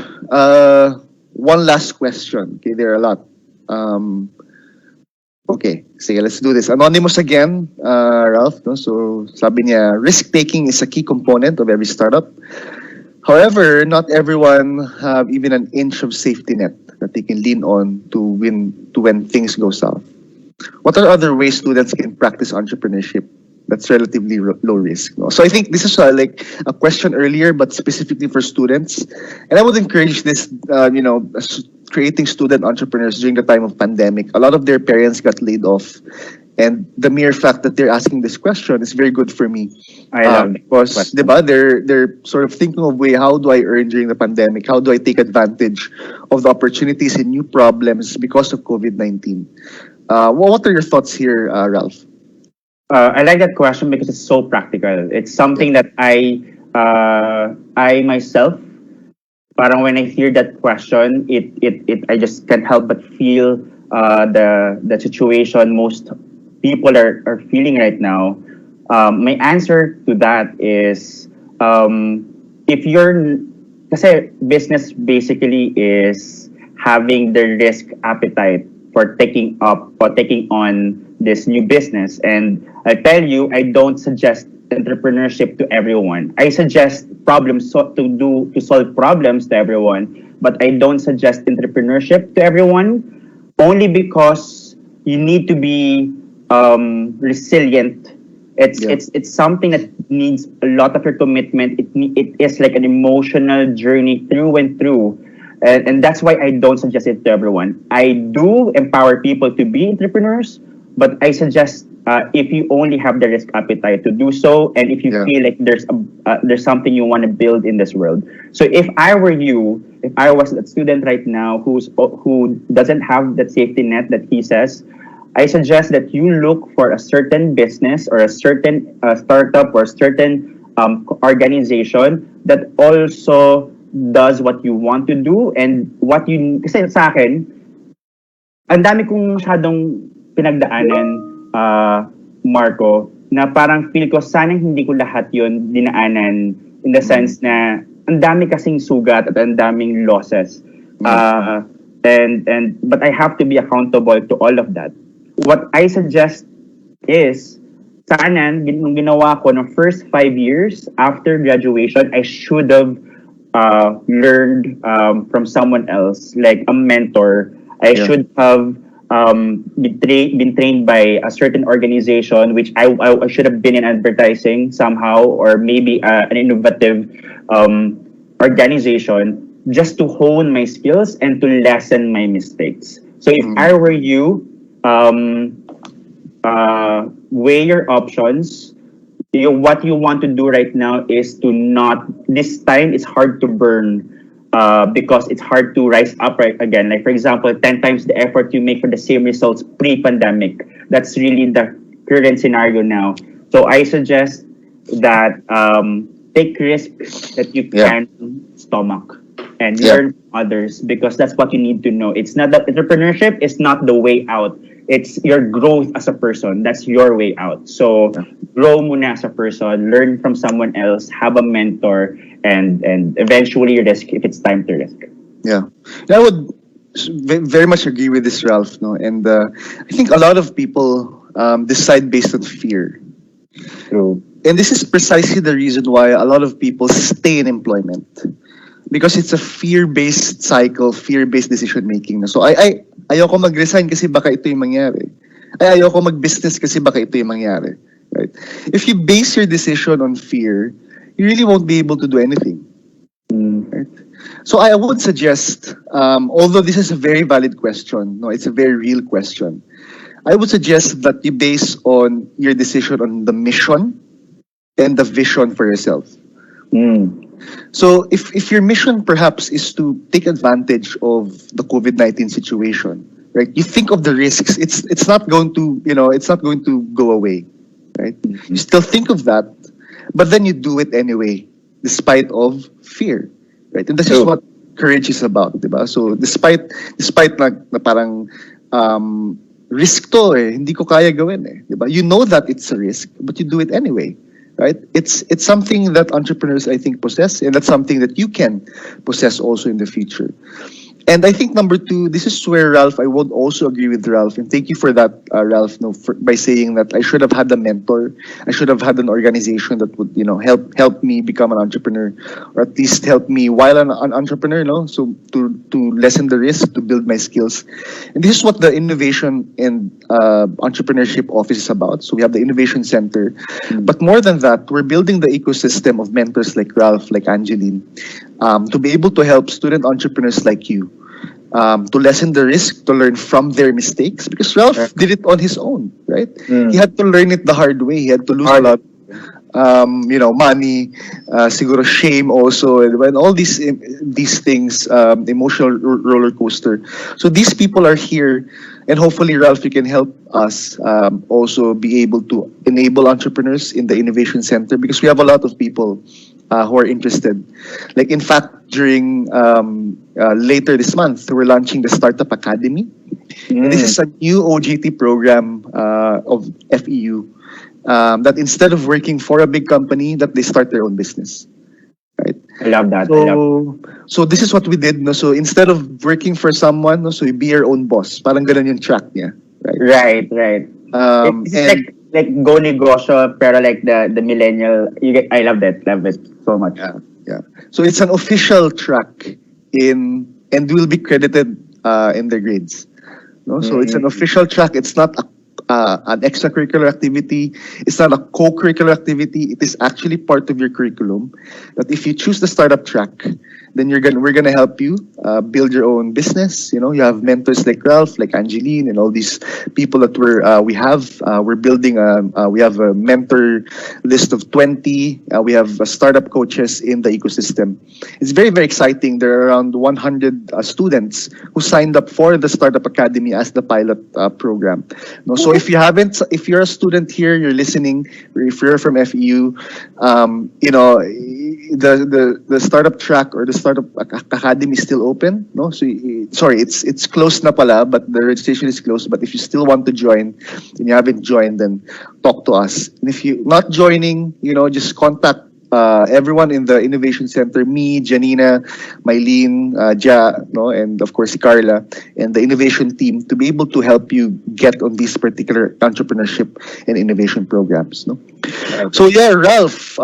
one last question. Okay, there are a lot. Okay. Sige, let's do this. Anonymous again, Ralph. No? So, sabi niya, risk-taking is a key component of every startup. However, not everyone have even an inch of safety net that they can lean on to when things go south. What are other ways students can practice entrepreneurship that's relatively low risk? No? So I think this is like a question earlier, but specifically for students. And I would encourage this, creating student entrepreneurs during the time of pandemic. A lot of their parents got laid off. And the mere fact that they're asking this question is very good for me.
I love
because diba, they're sort of thinking of way, how do I earn during the pandemic? How do I take advantage of the opportunities and new problems because of COVID-19? What are your thoughts here, Ralph?
I like that question because it's so practical. It's something that I myself, parang when I hear that question, it I just can't help but feel the situation most people are feeling right now. My answer to that is if you're, kasi business basically is having the risk appetite for taking on this new business. And I tell you, I don't suggest entrepreneurship to everyone. I suggest to solve problems to everyone, but I don't suggest entrepreneurship to everyone only because you need to be resilient. It's something that needs a lot of your commitment. It is like an emotional journey through and through. And that's why I don't suggest it to everyone. I do empower people to be entrepreneurs, but I suggest if you only have the risk appetite to do so, and if you feel like there's something you want to build in this world. So if I were you, if I was a student right now who doesn't have that safety net that he says, I suggest that you look for a certain business or a certain startup or a certain organization that also does what you want to do and what you... Kasi sa akin, ang dami kong masyadong pinagdaanan, Marco, na parang feel ko sana hindi ko lahat yon dinaanan in the sense na ang dami kasing sugat at ang daming losses. But I have to be accountable to all of that. What I suggest is, sana, nung ginawa ko ng first 5 years after graduation, I should have learned from someone else, like a mentor. I should have been trained by a certain organization, which I should have been in advertising somehow, or maybe an innovative organization, just to hone my skills and to lessen my mistakes. So if I were you, weigh your options. What you want to do right now is to not, this time it's hard to burn because it's hard to rise up right again. Like for example, 10 times the effort you make for the same results pre-pandemic. That's really the current scenario now. So I suggest that take risks that you can stomach and learn from others, because that's what you need to know. It's not that entrepreneurship is not the way out. It's your growth as a person. That's your way out. So grow muna as a person, learn from someone else, have a mentor, and eventually risk if it's time to risk.
Yeah. I would very much agree with this, Ralph. No? And I think a lot of people decide based on fear.
True.
And this is precisely the reason why a lot of people stay in employment. Because it's a fear-based cycle, fear-based decision-making. So ayoko mag-resign kasi baka ito yung mangyari. Ayoko mag-business kasi baka ito yung mangyari. Right? If you base your decision on fear, you really won't be able to do anything. Right? So I would suggest, although this is a very valid question, no, it's a very real question. I would suggest that you base on your decision on the mission and the vision for yourself.
Mm.
So if your mission perhaps is to take advantage of the COVID-19 situation, right? You think of the risks. It's not going to, it's not going to go away, right? You still think of that, but then you do it anyway, despite of fear, right? And this is
True.
what courage is about, diba? So despite na parang risk to hindi ko kaya gawin diba? You know that it's a risk, but you do it anyway. Right? It's something that entrepreneurs, I think, possess, and that's something that you can possess also in the future. And I think number two, this is where Ralph, I would also agree with Ralph, and thank you for that, Ralph, by saying that I should have had a mentor, I should have had an organization that would, help me become an entrepreneur, or at least help me while an entrepreneur, so to lessen the risk, to build my skills. And this is what the innovation and entrepreneurship office is about. So we have the innovation center, but more than that, we're building the ecosystem of mentors like Ralph, like Angeline, to be able to help student entrepreneurs like you, to lessen the risk, to learn from their mistakes, because Ralph did it on his own, right? He had to learn it the hard way. He had to lose a lot, money, siguro shame also, and all these things, emotional roller coaster. So these people are here, and hopefully, Ralph, you can help us also be able to enable entrepreneurs in the innovation center, because we have a lot of people who are interested. Like, in fact, during later this month, we're launching the Startup Academy. And this is a new OJT program of FEU, that instead of working for a big company, that they start their own business. Right?
I love that.
So this is what we did. No? So instead of working for someone, no, so you be your own boss. Parang ganun yung track niya. Right?
Right. It's
And
like go negosyo, pero like the millennial. I love it so much.
yeah. So it's an official track and will be credited in their grades. No? So it's an official track. It's not an extracurricular activity. It's not a co-curricular activity. It is actually part of your curriculum. That if you choose the startup track, then we're gonna help you build your own business. You have mentors like Ralph, like Angeline, and all these people that we're building. We have a mentor list of 20. We have startup coaches in the ecosystem. It's very, very exciting. There are around 100 students who signed up for the Startup Academy as the pilot program. No, so if you're a student here, you're listening, or if you're from FEU, the startup track or the startup academy is still open. No, so sorry, it's closed na pala, but the registration is closed. But if you still want to join and you haven't joined, then talk to us. And if you're not joining, just contact everyone in the Innovation Center, me, Janina, Mylene, and of course Carla, and the innovation team to be able to help you get on these particular entrepreneurship and innovation programs. No? So yeah, Ralph,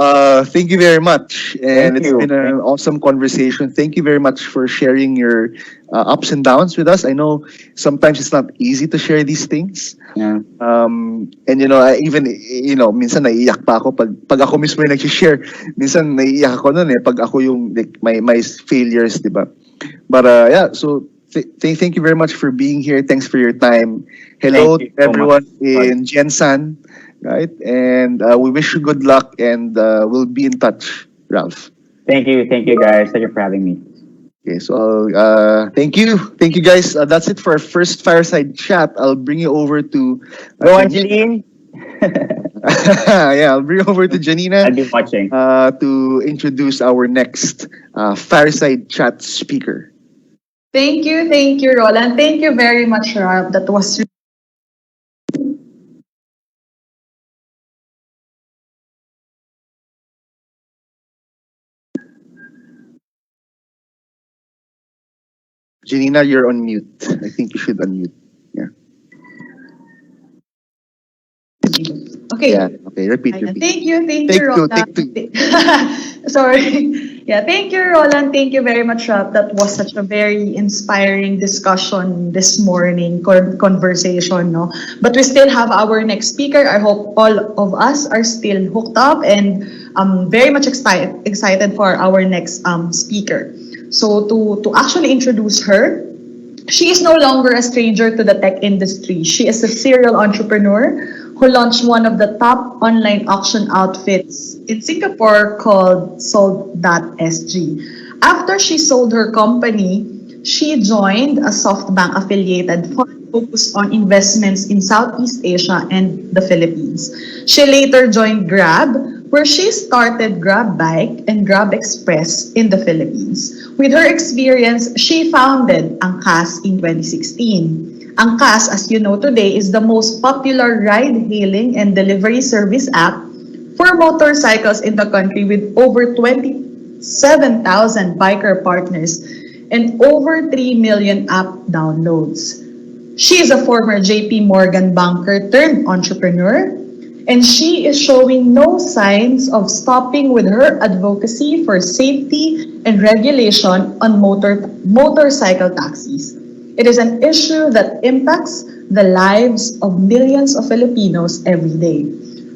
thank you very much, and
Thank
it's
you.
been an awesome conversation. Thank you very much for sharing your ups and downs with us. I know sometimes it's not easy to share these things.
Yeah.
And I even minsan naiiyak pa ako pag ako mismo yung nag-share. Minsan naiiyak ako noon pag ako yung like my failures, 'di ba? But yeah, so thank you very much for being here. Thanks for your time. Hello
Thank you
to
so
everyone
much.
in Jensan, right? And we wish you good luck, and we'll be in touch, Ralph.
Thank you guys. Thank you for having me.
Okay, so thank you guys. That's it for our first fireside chat. I'll bring you over to
Go,
Janina.
Angeline.
Yeah, I'll bring over to Janina
I'll be watching.
to introduce our next fireside chat speaker.
Thank you, Roland. Thank you very much, Ralph. That was
Janina, you're on mute. I think you should unmute. Yeah.
okay.
Yeah. Okay. Repeat.
Ayan.
Repeat.
Thank you,
Take two,
Roland.
take two.
Sorry. Yeah, thank you, Roland. Thank you very much, Ralph. That was such a very inspiring discussion this morning, conversation, no? But we still have our next speaker. I hope all of us are still hooked up and very much excited for our next speaker. So to actually introduce her, she is no longer a stranger to the tech industry. She is a serial entrepreneur who launched one of the top online auction outfits in Singapore called Sold.sg. After she sold her company, she joined a SoftBank affiliated fund focused on investments in Southeast Asia and the Philippines. She later joined Grab, where she started Grab Bike and Grab Express in the Philippines. With her experience, she founded Angkas in 2016. Angkas, as you know today, is the most popular ride-hailing and delivery service app for motorcycles in the country with over 27,000 biker partners and over 3 million app downloads. She is a former JP Morgan banker turned entrepreneur, and she is showing no signs of stopping with her advocacy for safety and regulation on motorcycle taxis. It is an issue that impacts the lives of millions of Filipinos every day.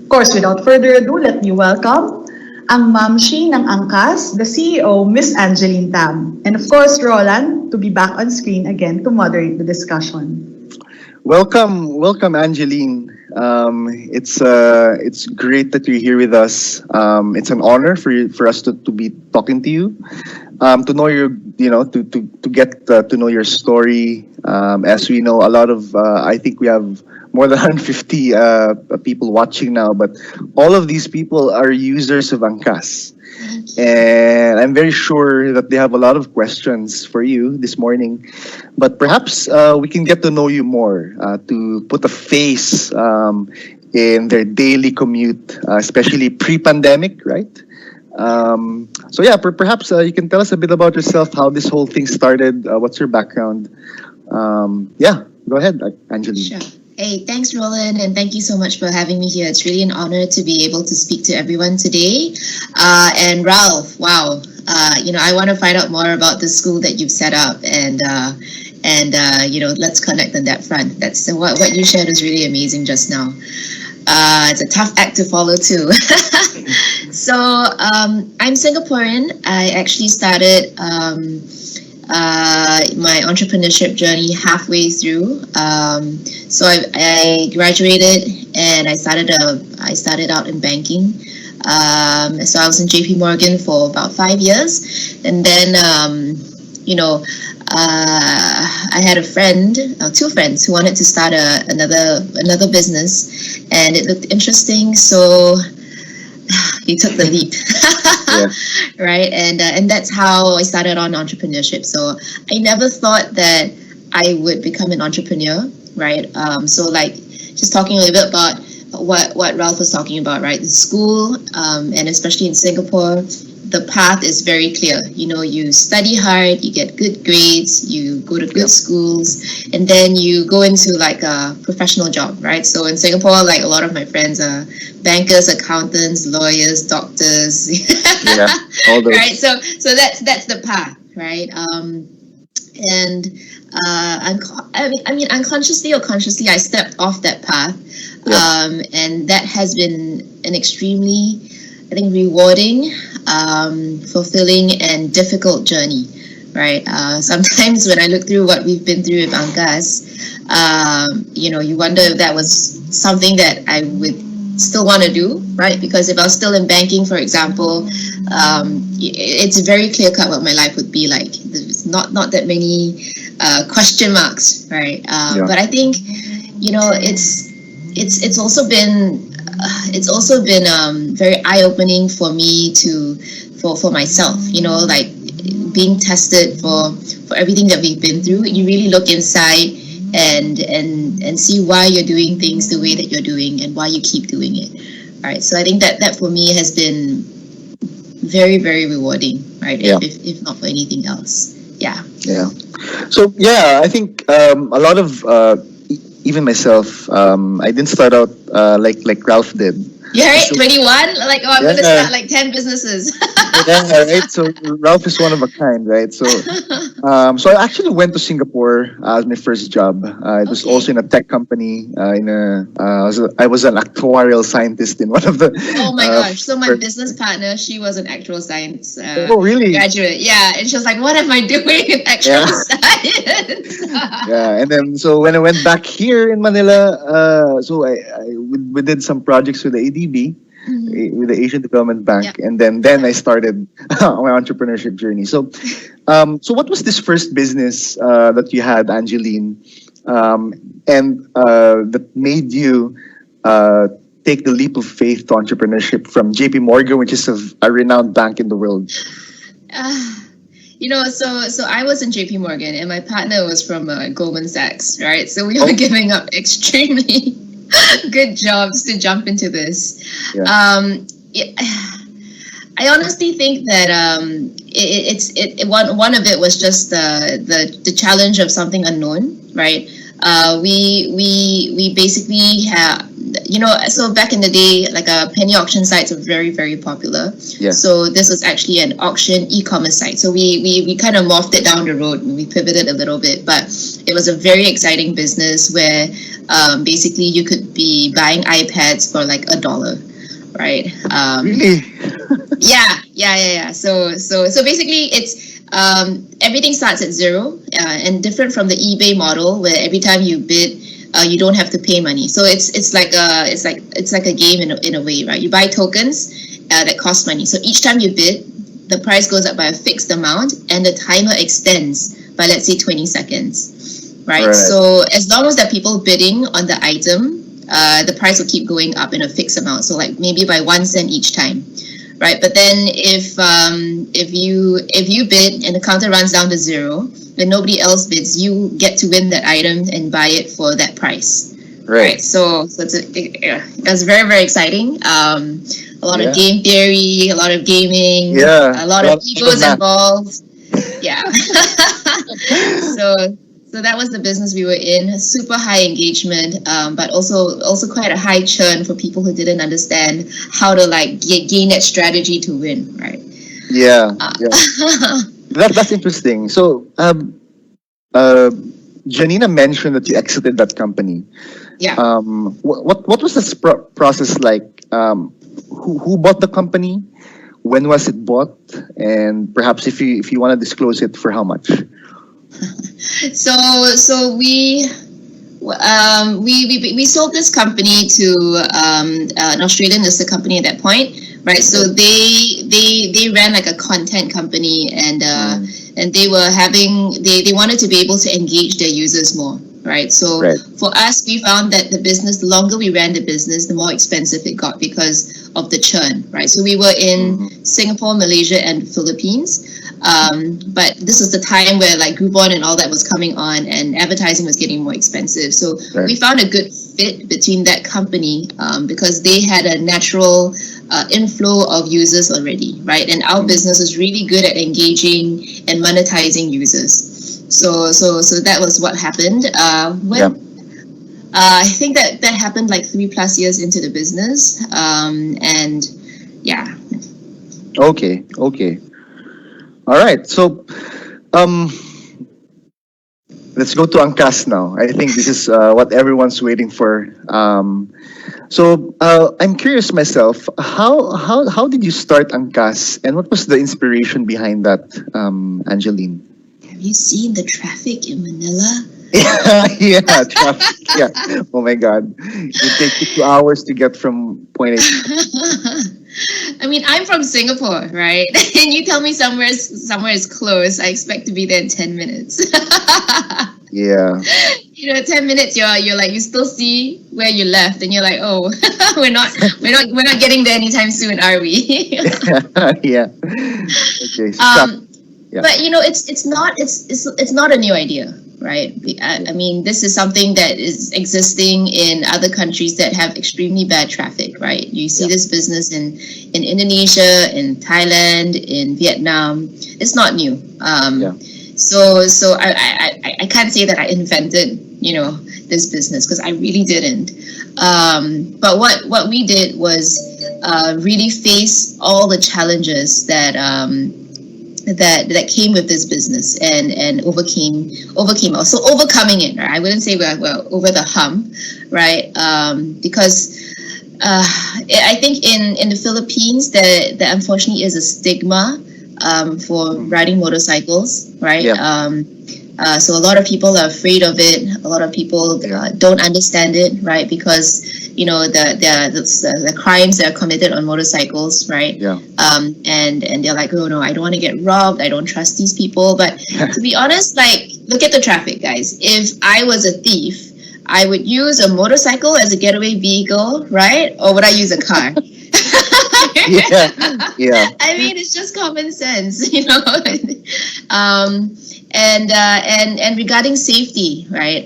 Of course, without further ado, let me welcome ang mamshi ng Angkas, the CEO, Miss Angeline Tham. And of course, Roland, to be back on screen again to moderate the discussion.
Welcome, Angeline. It's great that you're here with us. It's an honor for us to be talking to you, to know your to get to know your story. As we know, a lot of I think we have more than 150 people watching now, but all of these people are users of Angkas. And I'm very sure that they have a lot of questions for you this morning. But perhaps we can get to know you more, to put a face in their daily commute, especially pre-pandemic, right? So yeah, perhaps you can tell us a bit about yourself, how this whole thing started, what's your background. Yeah, go ahead, Angeline.
Sure. Hey, thanks, Roland, and thank you so much for having me here. It's really an honor to be able to speak to everyone today. And Ralph, wow, I want to find out more about the school that you've set up, and let's connect on that front. That's what you shared was really amazing just now. It's a tough act to follow too. So I'm Singaporean. I actually started my entrepreneurship journey halfway through. So I graduated and I started out in banking. So I was in JP Morgan for about 5 years, and then I had a friend, two friends, who wanted to start another business, and it looked interesting, so he took the leap.
Yeah.
Right, and that's how I started on entrepreneurship. So I never thought that I would become an entrepreneur, right? So like just talking a little bit about what Ralph was talking about, right? The school, and especially in Singapore, the path is very clear. You study hard, you get good grades, you go to good schools, and then you go into like a professional job, right? So in Singapore, like a lot of my friends are bankers, accountants, lawyers, doctors.
Yeah, all those.
Right. So that's the path, right? Unconsciously or consciously, I stepped off that path, and that has been an extremely, I think, rewarding, fulfilling, and difficult journey, right? Sometimes when I look through what we've been through with Angkas, you wonder if that was something that I would still want to do, right? Because if I was still in banking, for example, it's very clear cut what my life would be like. There's not that many question marks, right? But I think it's also been very eye-opening for me for myself, like being tested for everything that we've been through. You really look inside and see why you're doing things the way that you're doing and why you keep doing it. All right, so I think that for me has been very, very rewarding, right?
Yeah.
If not for anything else. Yeah.
So I think a lot of even myself, I didn't start out like Ralph did.
You're right,
So,
21? Like, oh, I'm going to
yeah.
start like 10 businesses.
Yeah, right. So Ralph is one of a kind, right? So I actually went to Singapore as my first job. It was
Okay.
also in a tech company. I was an actuarial scientist in one of the.
Oh my gosh. So my
first-
business partner, she was an actual science
oh, really?
graduate. Yeah. And she was like, what am I doing in actual
Yeah,
science?
yeah. And then so when I went back here in Manila, we did some projects with the ADB.
Mhm.
With the Asian Development Bank,
Yep.
and then I started my entrepreneurship journey. So what was this first business that you had, Angeline, that made you take the leap of faith to entrepreneurship from JP Morgan, which is a renowned bank in the world?
So I was in JP Morgan and my partner was from Goldman Sachs, right? So we
Oh.
were giving up extremely good jobs to jump into this.
Yeah.
Yeah, I honestly think that one of it was just the challenge of something unknown, right? We basically have, so back in the day, like penny auction sites were very, very popular.
Yeah.
So this was actually an auction e-commerce site. So we kind of morphed it down the road and we pivoted a little bit, but it was a very exciting business where basically you could be buying iPads for like $1, right?
Really?
Yeah. So basically, it's everything starts at zero, and different from the eBay model where every time you bid, you don't have to pay money. So it's like a game in a way, right? You buy tokens that cost money. So each time you bid, the price goes up by a fixed amount, and the timer extends by, let's say, 20 seconds, right?
Right.
So as long as there are people bidding on the item, the price will keep going up in a fixed amount. So like maybe by 1 cent each time, right? But then if you bid and the counter runs down to zero and nobody else bids, you get to win that item and buy it for that price.
Right.
So that's very, very exciing. A lot of game theory, a lot of gaming,
Yeah.
a lot of egos
math.
involved. Yeah. So that was the business we were in. Super high engagement, but also quite a high churn for people who didn't understand how to like gain that strategy to win, right?
Yeah. That's interesting. So, Janina mentioned that you exited that company.
Yeah.
What was this process like? Who bought the company? When was it bought? And perhaps if you want to disclose it, for how much?
So we sold this company to an Australian listed company at that point, right? So they ran like a content company, and they were they wanted to be able to engage their users more, right? So for us, we found that the longer we ran the business, the more expensive it got because of the churn, right? So we were in Singapore, Malaysia, and Philippines. But this was the time where like Groupon and all that was coming on and advertising was getting more expensive. So we found a good fit between that company because they had a natural inflow of users already, right? And our business is really good at engaging and monetizing users. So that was what happened. I think that happened like 3+ years into the business. And yeah.
Okay. All right. So, let's go to Angkas now. I think this is what everyone's waiting for. I'm curious myself. How did you start Angkas, and what was the inspiration behind that, Angeline?
Have you seen the traffic in Manila?
Yeah, traffic. Yeah. Oh my God, it takes you 2 hours to get from point A.
I mean, I'm from Singapore, right? And you tell me somewhere is close, I expect to be there in 10 minutes.
Yeah.
10 minutes, you're like, you still see where you left, and you're like, oh, we're not getting there anytime soon, are we?
Yeah. Okay.
But it's not a new idea, right? I mean, this is something that is existing in other countries that have extremely bad traffic, right? You see this business in Indonesia, in Thailand, in Vietnam. It's not new. So I can't say that I invented, this business, because I really didn't. But what we did was really face all the challenges that that came with this business, and overcame also overcoming it. Right? I wouldn't say we're over the hump, right? Because I think in the Philippines there unfortunately is a stigma for riding motorcycles, right?
Yeah.
So a lot of people are afraid of it. A lot of people don't understand it, right? Because the crimes that are committed on motorcycles, right?
Yeah.
And they're like, oh no, I don't want to get robbed. I don't trust these people. But to be honest, like, look at the traffic, guys. If I was a thief, I would use a motorcycle as a getaway vehicle, right? Or would I use a car?
Yeah.
I mean, it's just common sense, And regarding safety, right?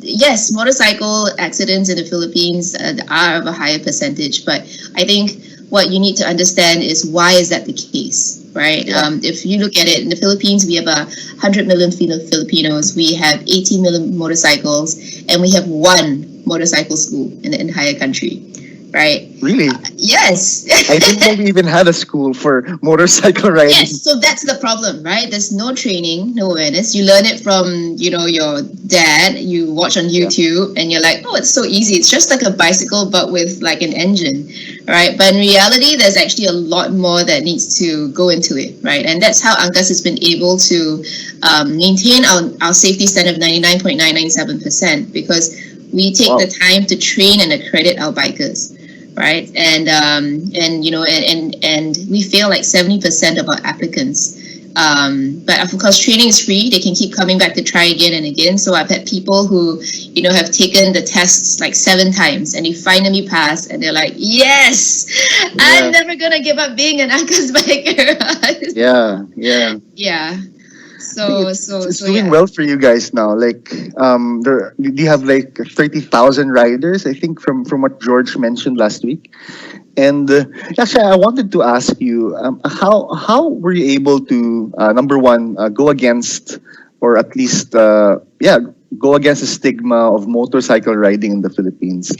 Yes, motorcycle accidents in the Philippines are of a higher percentage, but I think what you need to understand is why is that the case, right?
Yeah.
If you look at it, in the Philippines, we have 100 million Filipinos, we have 18 million motorcycles, and we have one motorcycle school in the entire country, right?
Really?
Yes.
I didn't know we even had a school for motorcycle riding.
Yes, so that's the problem, right? There's no training, no awareness. You learn it from, your dad. You watch on YouTube, and you're like, oh, it's so easy. It's just like a bicycle, but with like an engine, right? But in reality, there's actually a lot more that needs to go into it, right? And that's how Angkas has been able to maintain our safety standard of 99.997%, because we take the time to train and accredit our bikers. Right, and we fail like 70% of our applicants. But of course, training is free. They can keep coming back to try again and again. So I've had people who, have taken the tests like 7 times, and they finally pass, and they're like, "Yes, I'm never gonna give up being an Angkas biker." Yeah.
It's doing well for you guys now. Like, you have like 30,000 riders, I think, from what George mentioned last week. And actually, I wanted to ask you, how were you able to number one, go against, or at least go against the stigma of motorcycle riding in the Philippines?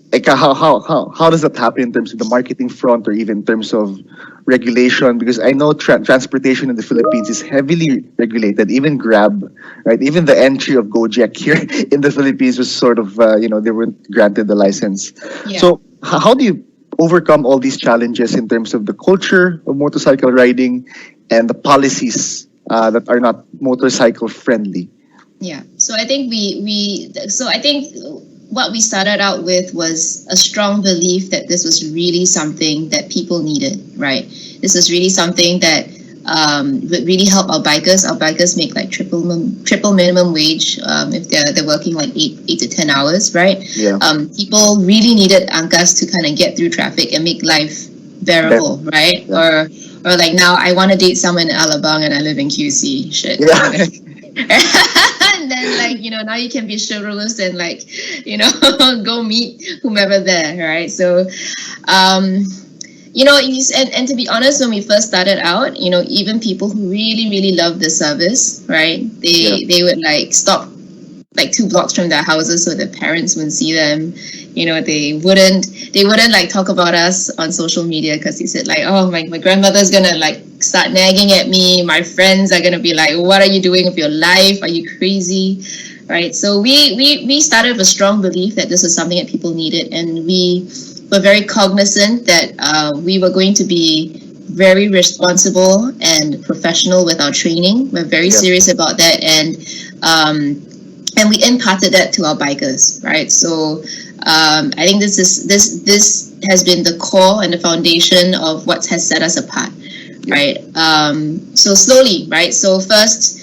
Like, how does that happen in terms of the marketing front, or even in terms of regulation? Because I know transportation in the Philippines is heavily regulated. Even Grab, right? Even the entry of Gojek here in the Philippines was sort of, they weren't granted the license.
Yeah.
So how do you overcome all these challenges in terms of the culture of motorcycle riding and the policies that are not motorcycle friendly?
Yeah. So I think what we started out with was a strong belief that this was really something that people needed, right? This was really something that would really help our bikers. Our bikers make like triple minimum wage if they're working like 8 to 10 hours, right?
Yeah.
People really needed Angkas to kind of get through traffic and make life bearable, right?
Yeah.
Or like, now I want to date someone in Alabang and I live in QC. Shit.
Yeah.
And then, like, now you can be chivalrous and, like, go meet whomever there, right? So, and to be honest, when we first started out, even people who really, really love the service, right? They would like stop like 2 blocks from their houses so their parents wouldn't see them. They wouldn't like talk about us on social media, because they said like, oh, my grandmother's gonna like start nagging at me. My friends are gonna be like, what are you doing with your life? Are you crazy? Right? So we started with a strong belief that this was something that people needed, and we were very cognizant that we were going to be very responsible and professional with our training. We're very serious about that, and we imparted that to our bikers, right? So I think this has been the core and the foundation of what has set us apart, right? So slowly, right? So first,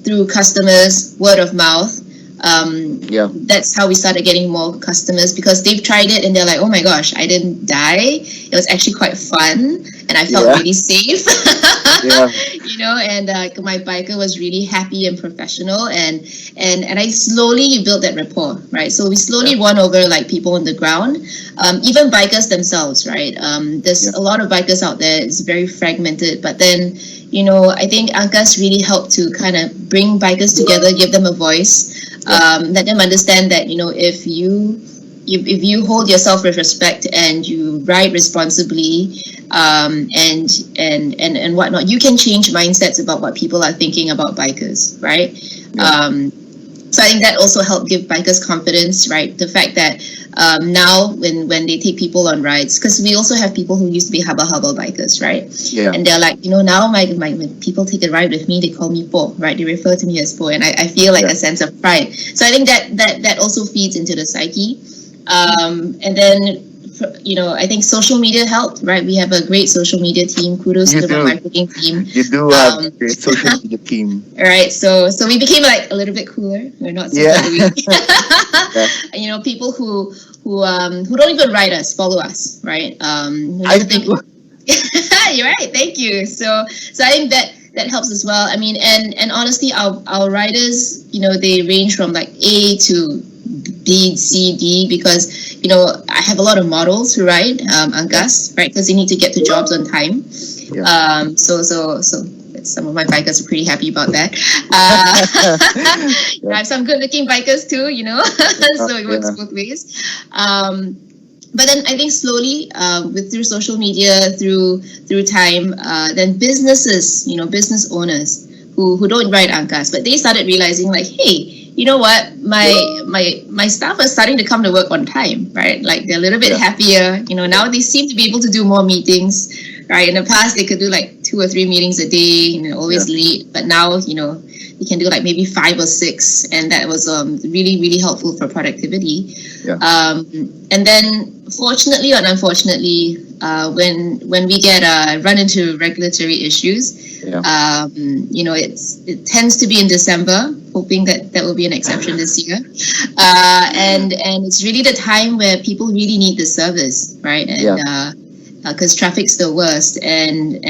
through customers, word of mouth. That's how we started getting more customers, because they've tried it and they're like, oh my gosh, I didn't die. It was actually quite fun, and I felt really safe. And my biker was really happy and professional, and I slowly built that rapport, right? So we slowly won over like people on the ground, even bikers themselves, right? There's a lot of bikers out there. It's very fragmented, but then I think Angkas really helped to kind of bring bikers together, give them a voice. Let them understand that if you hold yourself with respect and you ride responsibly, and whatnot, you can change mindsets about what people are thinking about bikers, right? So I think that also helped give bikers confidence, right? The fact that now when they take people on rides, because we also have people who used to be haba bikers, right?
Yeah.
And they're like, now my when people take a ride with me, they call me Po, right? They refer to me as Po, and I feel like a sense of pride. So I think that also feeds into the psyche. And then, I think social media helped, right? We have a great social media team. Kudos to the marketing team.
You do have a great social media team.
Right. So we became like a little bit cooler. We're not so people who don't even write us follow us, right? You're right. Thank you. So I think that helps as well. I mean, and honestly, our riders, they range from like A to B, C, D, because I have a lot of models who ride Angkas, right? Because they need to get to jobs on time.
Yeah.
So some of my bikers are pretty happy about that. I have some good-looking bikers too, so it works both ways. But then I think slowly, through social media, through time, then businesses, business owners who don't ride Angkas, but they started realizing like, hey, you know what, my staff are starting to come to work on time, right? Like they're a little bit happier. Now they seem to be able to do more meetings, right? In the past, they could do like 2 or 3 meetings a day, always late. But now, they can do like maybe 5 or 6, and that was really, really helpful for productivity.
Yeah.
And then, fortunately or unfortunately, when we get run into regulatory issues, it tends to be in December, hoping that will be an exception this year. And it's really the time where people really need the service, right? And because traffic's the worst, and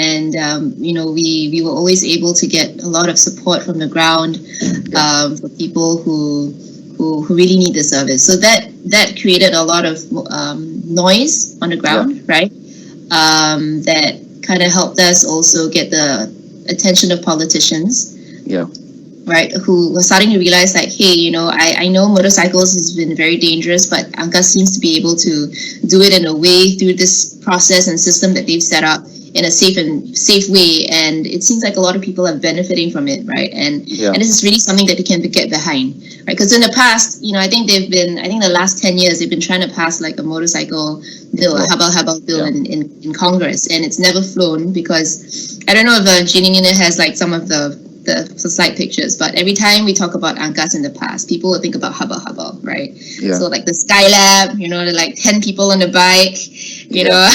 we were always able to get a lot of support from the ground for people who really need the service. So that created a lot of noise on the ground, right? That kind of helped us also get the attention of politicians.
Yeah.
Right, who were starting to realize like, hey, I know motorcycles has been very dangerous, but Angkas seems to be able to do it in a way through this process and system that they've set up in a safe way, and it seems like a lot of people are benefiting from it, right? And this is really something that they can get behind, right? Because in the past, I think the last 10 years they've been trying to pass like a motorcycle bill, a habal bill in Congress, and it's never flown because I don't know if Janine has like some of the slide pictures, but every time we talk about Angkas in the past, people will think about habal, right?
Yeah.
So like the Skylab, they're like 10 people on the bike, or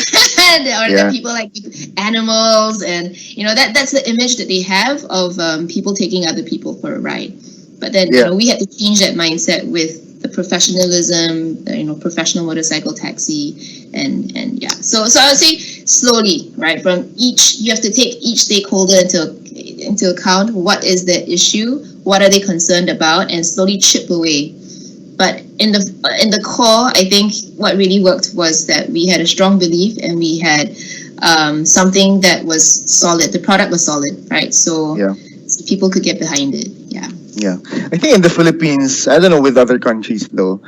the people like animals, and that's the image that they have of people taking other people for a ride. But then we had to change that mindset with the professionalism, professional motorcycle taxi, and So I would say slowly, right? You have to take each stakeholder into account. What is their issue? What are they concerned about? And slowly chip away. But in the core, I think what really worked was that we had a strong belief, and we had something that was solid. The product was solid, right? So people could get behind it. Yeah.
Yeah. I think in the Philippines, I don't know with other countries though,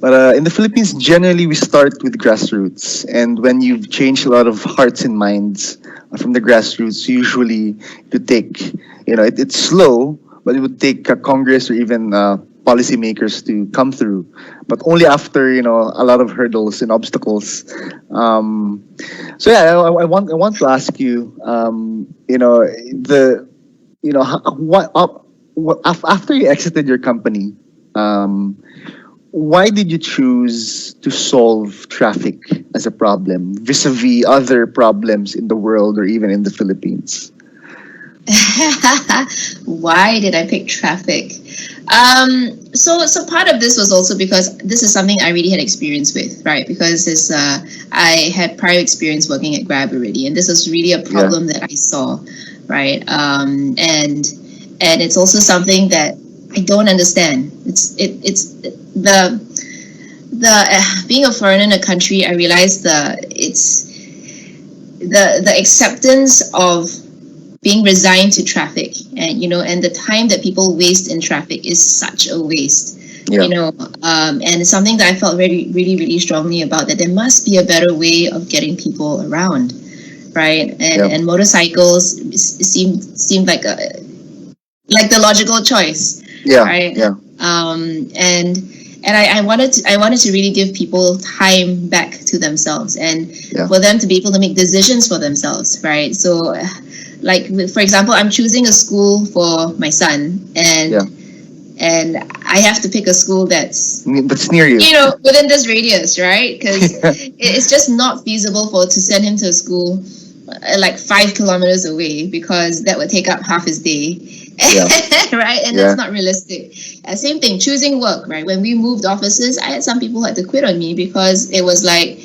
but in the Philippines, generally we start with grassroots. And when you've changed a lot of hearts and minds from the grassroots, usually you take, it's slow, but it would take Congress or even policymakers to come through, but only after a lot of hurdles and obstacles. I want to ask you, after you exited your company, why did you choose to solve traffic as a problem vis-a-vis other problems in the world or even in the Philippines?
Why did I pick traffic? So part of this was also because this is something I really had experience with, right? Because I had prior experience working at Grab already, and this was really a problem that I saw, right? And it's also something that I don't understand. It's the being a foreigner in a country, I realized the acceptance of being resigned to traffic, and and the time that people waste in traffic is such a waste.
Yeah.
And it's something that I felt really, really, really strongly about, that there must be a better way of getting people around, right? And motorcycles seemed like the logical choice,
Yeah.
right?
Yeah.
And I wanted to really give people time back to themselves, and for them to be able to make decisions for themselves, right? So, like, for example, I'm choosing a school for my son, and I have to pick a school that's
near you.
Within this radius, right? Because it's just not feasible to send him to a school like 5 kilometers away, because that would take up half his day. Right? And that's not realistic. Same thing, choosing work, right? When we moved offices, I had some people who had to quit on me because it was like,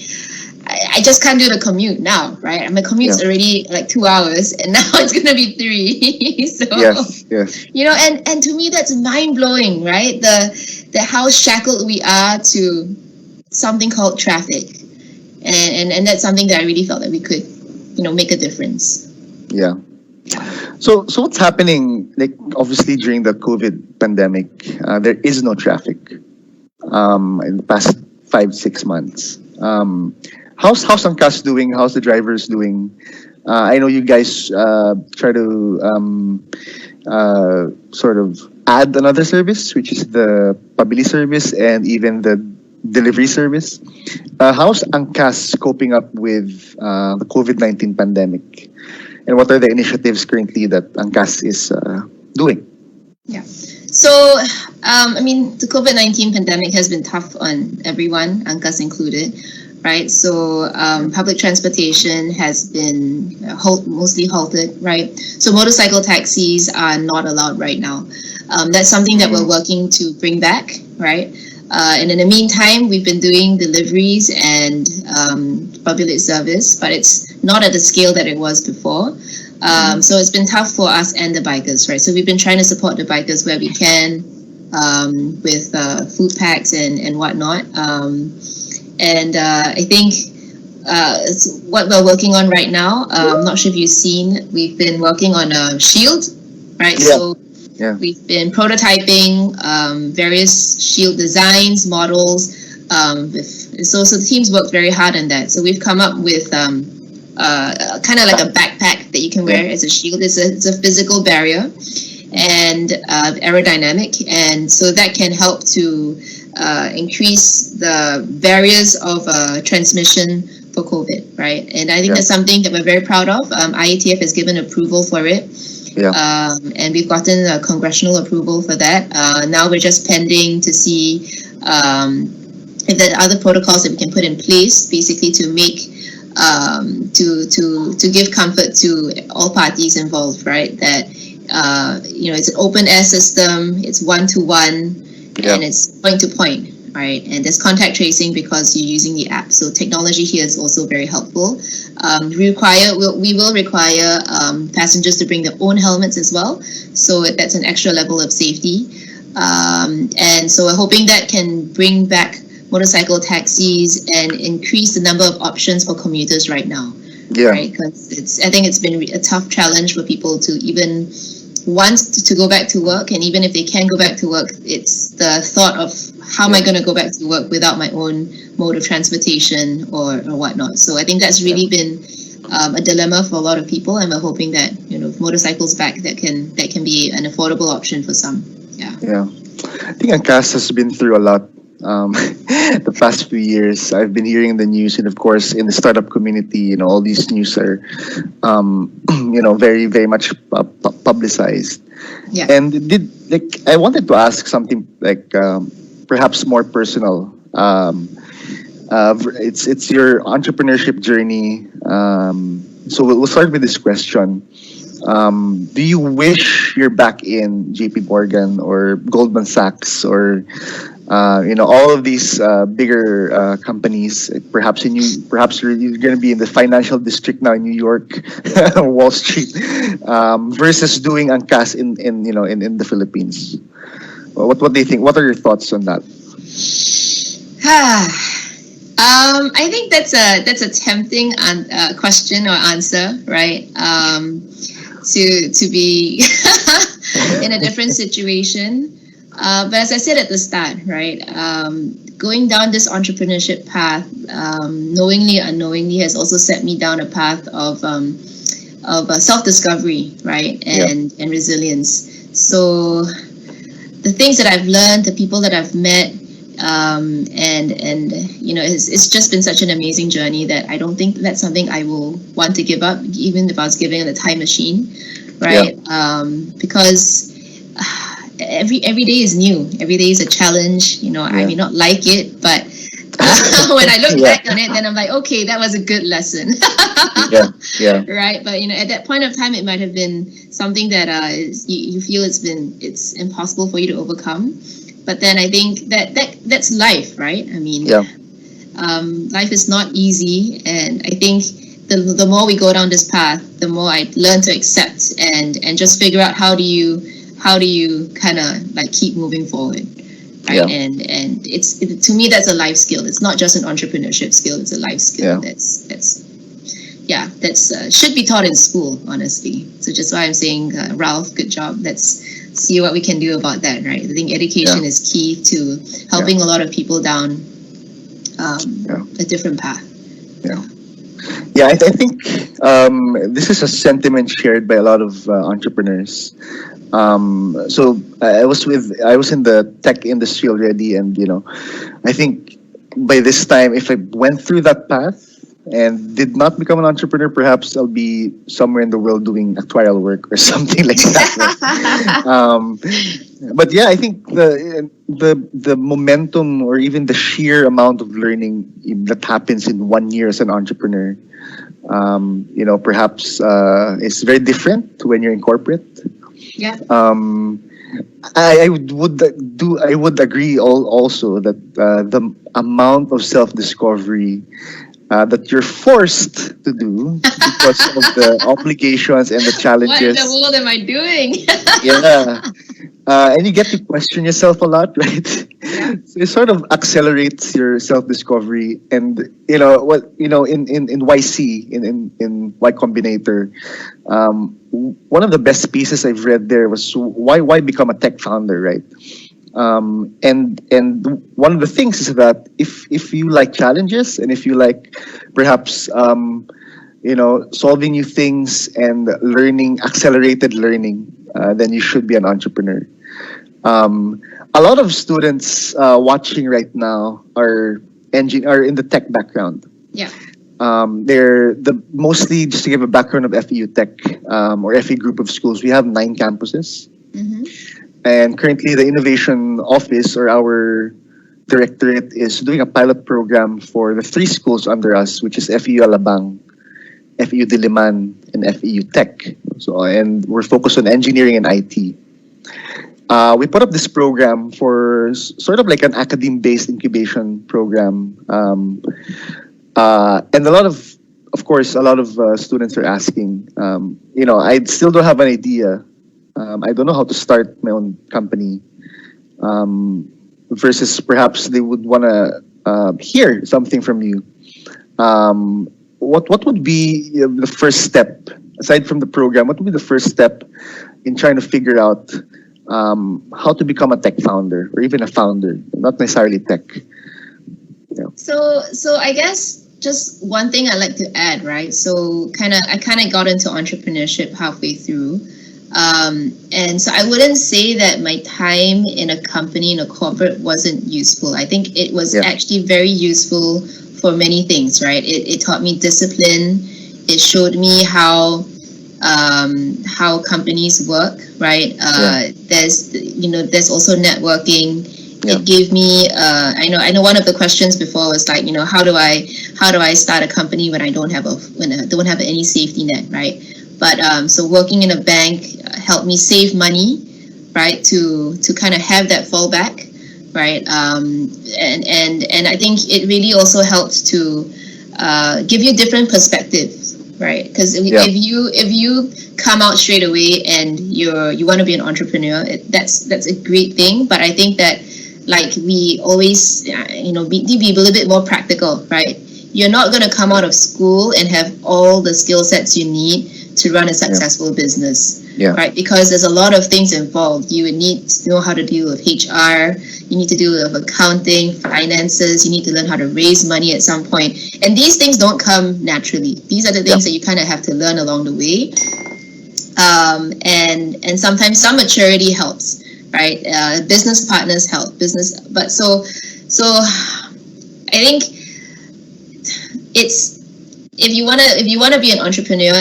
I just can't do the commute now, right? My commute's already like 2 hours, and now it's going to be 3. So,
yes.
And to me, that's mind blowing, right? The how shackled we are to something called traffic. And that's something that I really felt that we could, make a difference.
Yeah. So what's happening? Like, obviously during the COVID pandemic, there is no traffic. In the past 5-6 months, how's Angkas doing? How's the drivers doing? I know you guys try to sort of add another service, which is the Pabili service and even the delivery service. How's Angkas coping up with the COVID-19 pandemic? And what are the initiatives currently that Angkas is doing?
Yeah. So, the COVID-19 pandemic has been tough on everyone, Angkas included, right? So, public transportation has been mostly halted, right? So, motorcycle taxis are not allowed right now. That's something that we're working to bring back, right? And in the meantime, we've been doing deliveries and public service, but it's not at the scale that it was before. So it's been tough for us and the bikers, right? So we've been trying to support the bikers where we can with food packs and whatnot. I think what we're working on right now, I'm not sure if you've seen, we've been working on a shield, right? So we've been prototyping various shield designs, models. So the team's worked very hard on that. So we've come up with kind of like a backpack that you can wear as a shield. It's a physical barrier and aerodynamic, and so that can help to increase the barriers of transmission for COVID, right? And I think that's something that we're very proud of. IATF has given approval for it. And we've gotten congressional approval for that. Now we're just pending to see if there are other protocols that we can put in place, basically to make to give comfort to all parties involved, right? That it's an open air system, it's 1-to-1, and it's point to point, right? And there's contact tracing because you're using the app. So technology here is also very helpful. We will require passengers to bring their own helmets as well. So that's an extra level of safety. And so we're hoping that can bring back motorcycle taxis and increase the number of options for commuters right now. Right? Because I think it's been a tough challenge for people to even want to go back to work, and even if they can go back to work, it's the thought of how am I going to go back to work without my own mode of transportation or whatnot. So I think that's really been a dilemma for a lot of people, and we're hoping that motorcycles back that can be an affordable option for some.
I think Angkas has been through a lot the past few years. I've been hearing the news, and of course in the startup community, all these news are very, very much publicized. And I wanted to ask something like perhaps more personal. It's your entrepreneurship journey. So we'll start with this question. Do you wish you're back in JP Morgan or Goldman Sachs or all of these bigger companies? Perhaps you're going to be in the financial district now in New York, Wall Street, versus doing Angkas in the Philippines. What do you think? What are your thoughts on that?
I think that's a tempting question or answer, right? to be in a different situation. But as I said at the start, right, going down this entrepreneurship path, knowingly or unknowingly, has also set me down a path of self-discovery, right, and resilience. So the things that I've learned, the people that I've met, and you know, it's just been such an amazing journey that I don't think that's something I will want to give up, even if I was given a time machine, right? Because every day is new. Every day is a challenge. You know, I may not like it, but when I look back on it, then I'm like, okay, that was a good lesson. Right. But you know, at that point of time, it might have been something that you feel it's impossible for you to overcome. But then I think that's life, right? I mean, life is not easy, and I think the more we go down this path, the more I learn to accept and just figure out how do you kind of like keep moving forward, right? And to me, that's a life skill. It's not just an entrepreneurship skill; it's a life skill. That's should be taught in school, honestly. So just why I'm saying, Ralph, good job. Let's see what we can do about that, right? I think education is key to helping a lot of people down a different path.
I think this is a sentiment shared by a lot of entrepreneurs. So I was in the tech industry already, and you know, I think by this time, if I went through that path and did not become an entrepreneur, perhaps I'll be somewhere in the world doing actuarial work or something like that. But yeah, I think the momentum or even the sheer amount of learning that happens in 1 year as an entrepreneur, you know, perhaps is very different to when you're in corporate.
Yeah.
I would agree also that the amount of self-discovery that you're forced to do because of the obligations and the challenges.
What in the world am I doing?
And you get to question yourself a lot, right? So it sort of accelerates your self-discovery. And you know what? You know, in YC, in Y Combinator, one of the best pieces I've read there was why become a tech founder, right? And one of the things is that if you like challenges and if you like perhaps you know, solving new things and accelerated learning, then you should be an entrepreneur. A lot of students watching right now are in the tech background.
Yeah.
They're mostly, just to give a background of FEU Tech or FE group of schools. We have 9 campuses. And currently, the innovation office or our directorate is doing a pilot program for the 3 schools under us, which is FEU Alabang, FEU Diliman, and FEU Tech. So, and we're focused on engineering and IT. We put up this program for sort of like an academe-based incubation program, and a lot of students are asking, you know, I still don't have an idea. I don't know how to start my own company. Versus perhaps they would want to hear something from you. What would be the first step, aside from the program? What would be the first step in trying to figure out how to become a tech founder or even a founder, not necessarily tech? Yeah.
So I guess just one thing I'd like to add, right? So I kind of got into entrepreneurship halfway through. And so I wouldn't say that my time in a company, in a corporate, wasn't useful. I think it was actually very useful for many things, right? It taught me discipline. It showed me how companies work, right? There's also networking. It gave me I know one of the questions before was like, you know, how do I start a company when I don't have any safety net, right? But so working in a bank helped me save money, right? To kind of have that fallback, right? And I think it really also helps to give you different perspectives, right? Because if you come out straight away and you want to be an entrepreneur, that's a great thing. But I think that, like, we always be a little bit more practical, right? You're not going to come out of school and have all the skill sets you need to run a successful business.
Yeah.
Right? Because there's a lot of things involved. You would need to know how to deal with HR, you need to deal with accounting, finances, you need to learn how to raise money at some point. And these things don't come naturally. These are the things that you kind of have to learn along the way. And sometimes some maturity helps, right? Business partners help. But so I think it's if you wanna be an entrepreneur,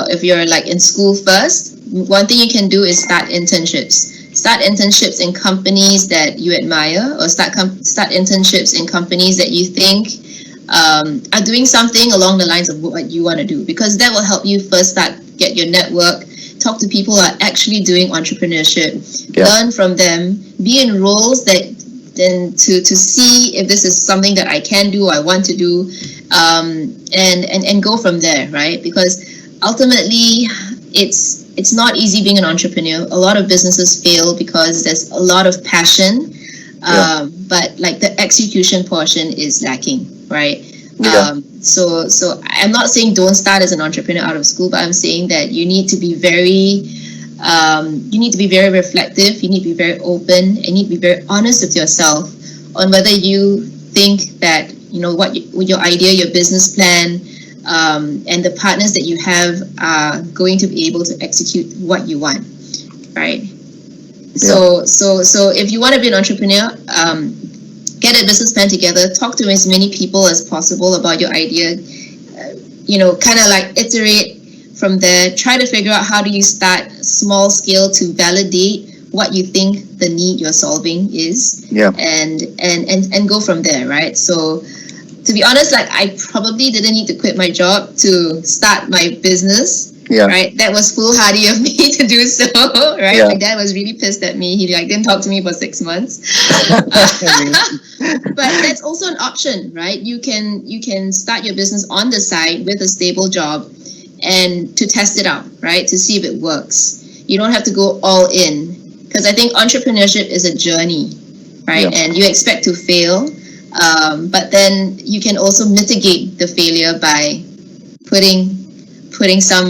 if you're like in school first, one thing you can do is start internships. Start internships in companies that you admire, or start internships in companies that you think are doing something along the lines of what you want to do, because that will help you first get your network, talk to people who are actually doing entrepreneurship, learn from them, be in roles that then to see if this is something that I can do, I want to do, and go from there, right? Because ultimately it's not easy being an entrepreneur. A lot of businesses fail because there's a lot of passion, but like the execution portion is lacking, right? So I'm not saying don't start as an entrepreneur out of school, but I'm saying that you need to be very reflective. You need to be very open, and you need to be very honest with yourself on whether you think that what your idea, your business plan, and the partners that you have are going to be able to execute what you want, right? So if you want to be an entrepreneur, get a business plan together, talk to as many people as possible about your idea, kind of like iterate from there, try to figure out how do you start small scale to validate what you think the need you're solving is, and go from there, right? So to be honest, like I probably didn't need to quit my job to start my business. Right, that was foolhardy of me to do so. Right, my dad was really pissed at me. He didn't talk to me for 6 months. But that's also an option, right? You can start your business on the side with a stable job, and to test it out, right, to see if it works. You don't have to go all in, because I think entrepreneurship is a journey, right? And you expect to fail, but then you can also mitigate the failure by putting some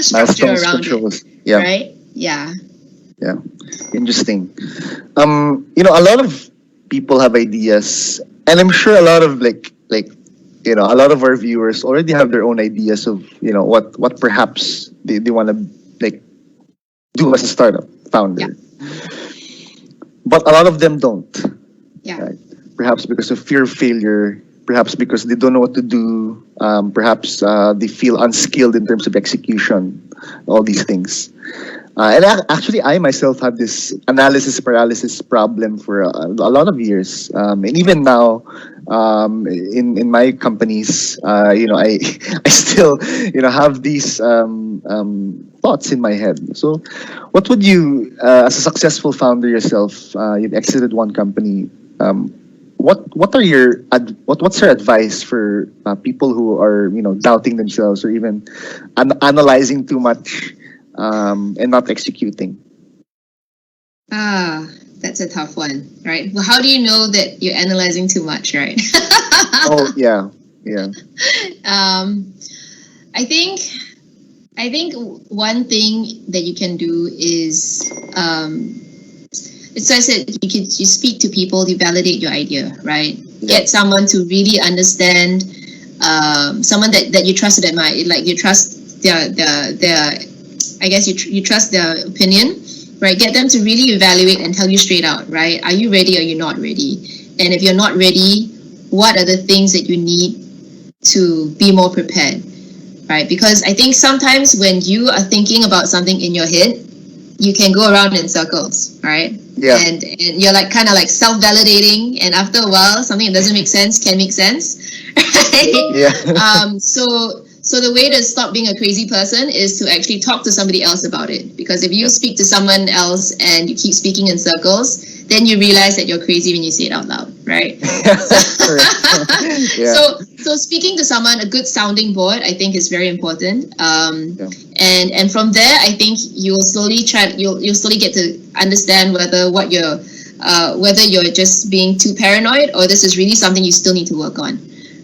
structure around it, right? Yeah.
Interesting. A lot of people have ideas, and I'm sure a lot of a lot of our viewers already have their own ideas of what perhaps they want to do as a startup founder. But a lot of them don't. Right? Perhaps because of fear of failure, perhaps because they don't know what to do, perhaps they feel unskilled in terms of execution, all these things. And actually, I myself had this analysis paralysis problem for a lot of years. And even now, in my companies, I still, have these thoughts in my head. So what would you, as a successful founder yourself, you've exited one company, what's your advice for people who are doubting themselves, or even analyzing too much and not executing?
That's a tough one, right? Well, how do you know that you're analyzing too much, right?
Oh yeah.
I think one thing that you can do is so I said you speak to people, you validate your idea, right? Get someone to really understand, someone that you trust and admire, like you trust their I guess you trust their opinion, right? Get them to really evaluate and tell you straight out, right? Are you ready or are you not ready? And if you're not ready, what are the things that you need to be more prepared, right? Because I think sometimes when you are thinking about something in your head, you can go around in circles, right? And you're kind of self-validating, and after a while, something that doesn't make sense can make sense, right? So the way to stop being a crazy person is to actually talk to somebody else about it. Because if you speak to someone else and you keep speaking in circles, then you realize that you're crazy when you say it out loud, right? So speaking to someone, a good sounding board, I think, is very important. And from there, I think you'll slowly get to understand whether you're just being too paranoid, or this is really something you still need to work on,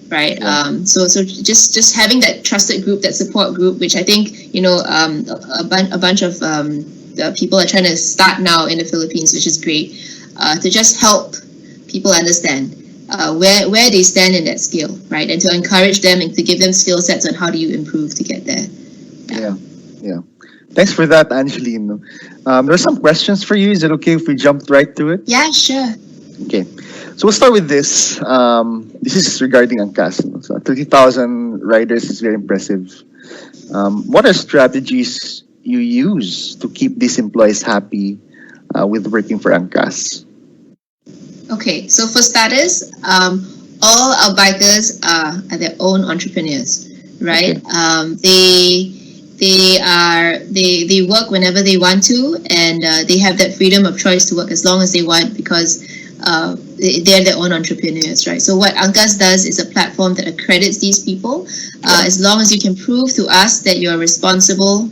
right?
Yeah.
So just having that trusted group, that support group, which I think a bunch of people are trying to start now in the Philippines, which is great, to just help people understand where they stand in that skill, right? And to encourage them and to give them skill sets on how do you improve to get there.
Yeah. Yeah. Thanks for that, Angeline. There are some questions for you. Is it okay if we jumped right to it?
Yeah, sure.
Okay. So we'll start with this. This is regarding Angkas. So 30,000 riders is very impressive. What are strategies you use to keep these employees happy with working for Angkas?
Okay, so for starters, all our bikers are their own entrepreneurs, right?
Okay.
They work whenever they want to, and they have that freedom of choice to work as long as they want because they're their own entrepreneurs, right? So what Angkas does is a platform that accredits these people. As long as you can prove to us that you're a responsible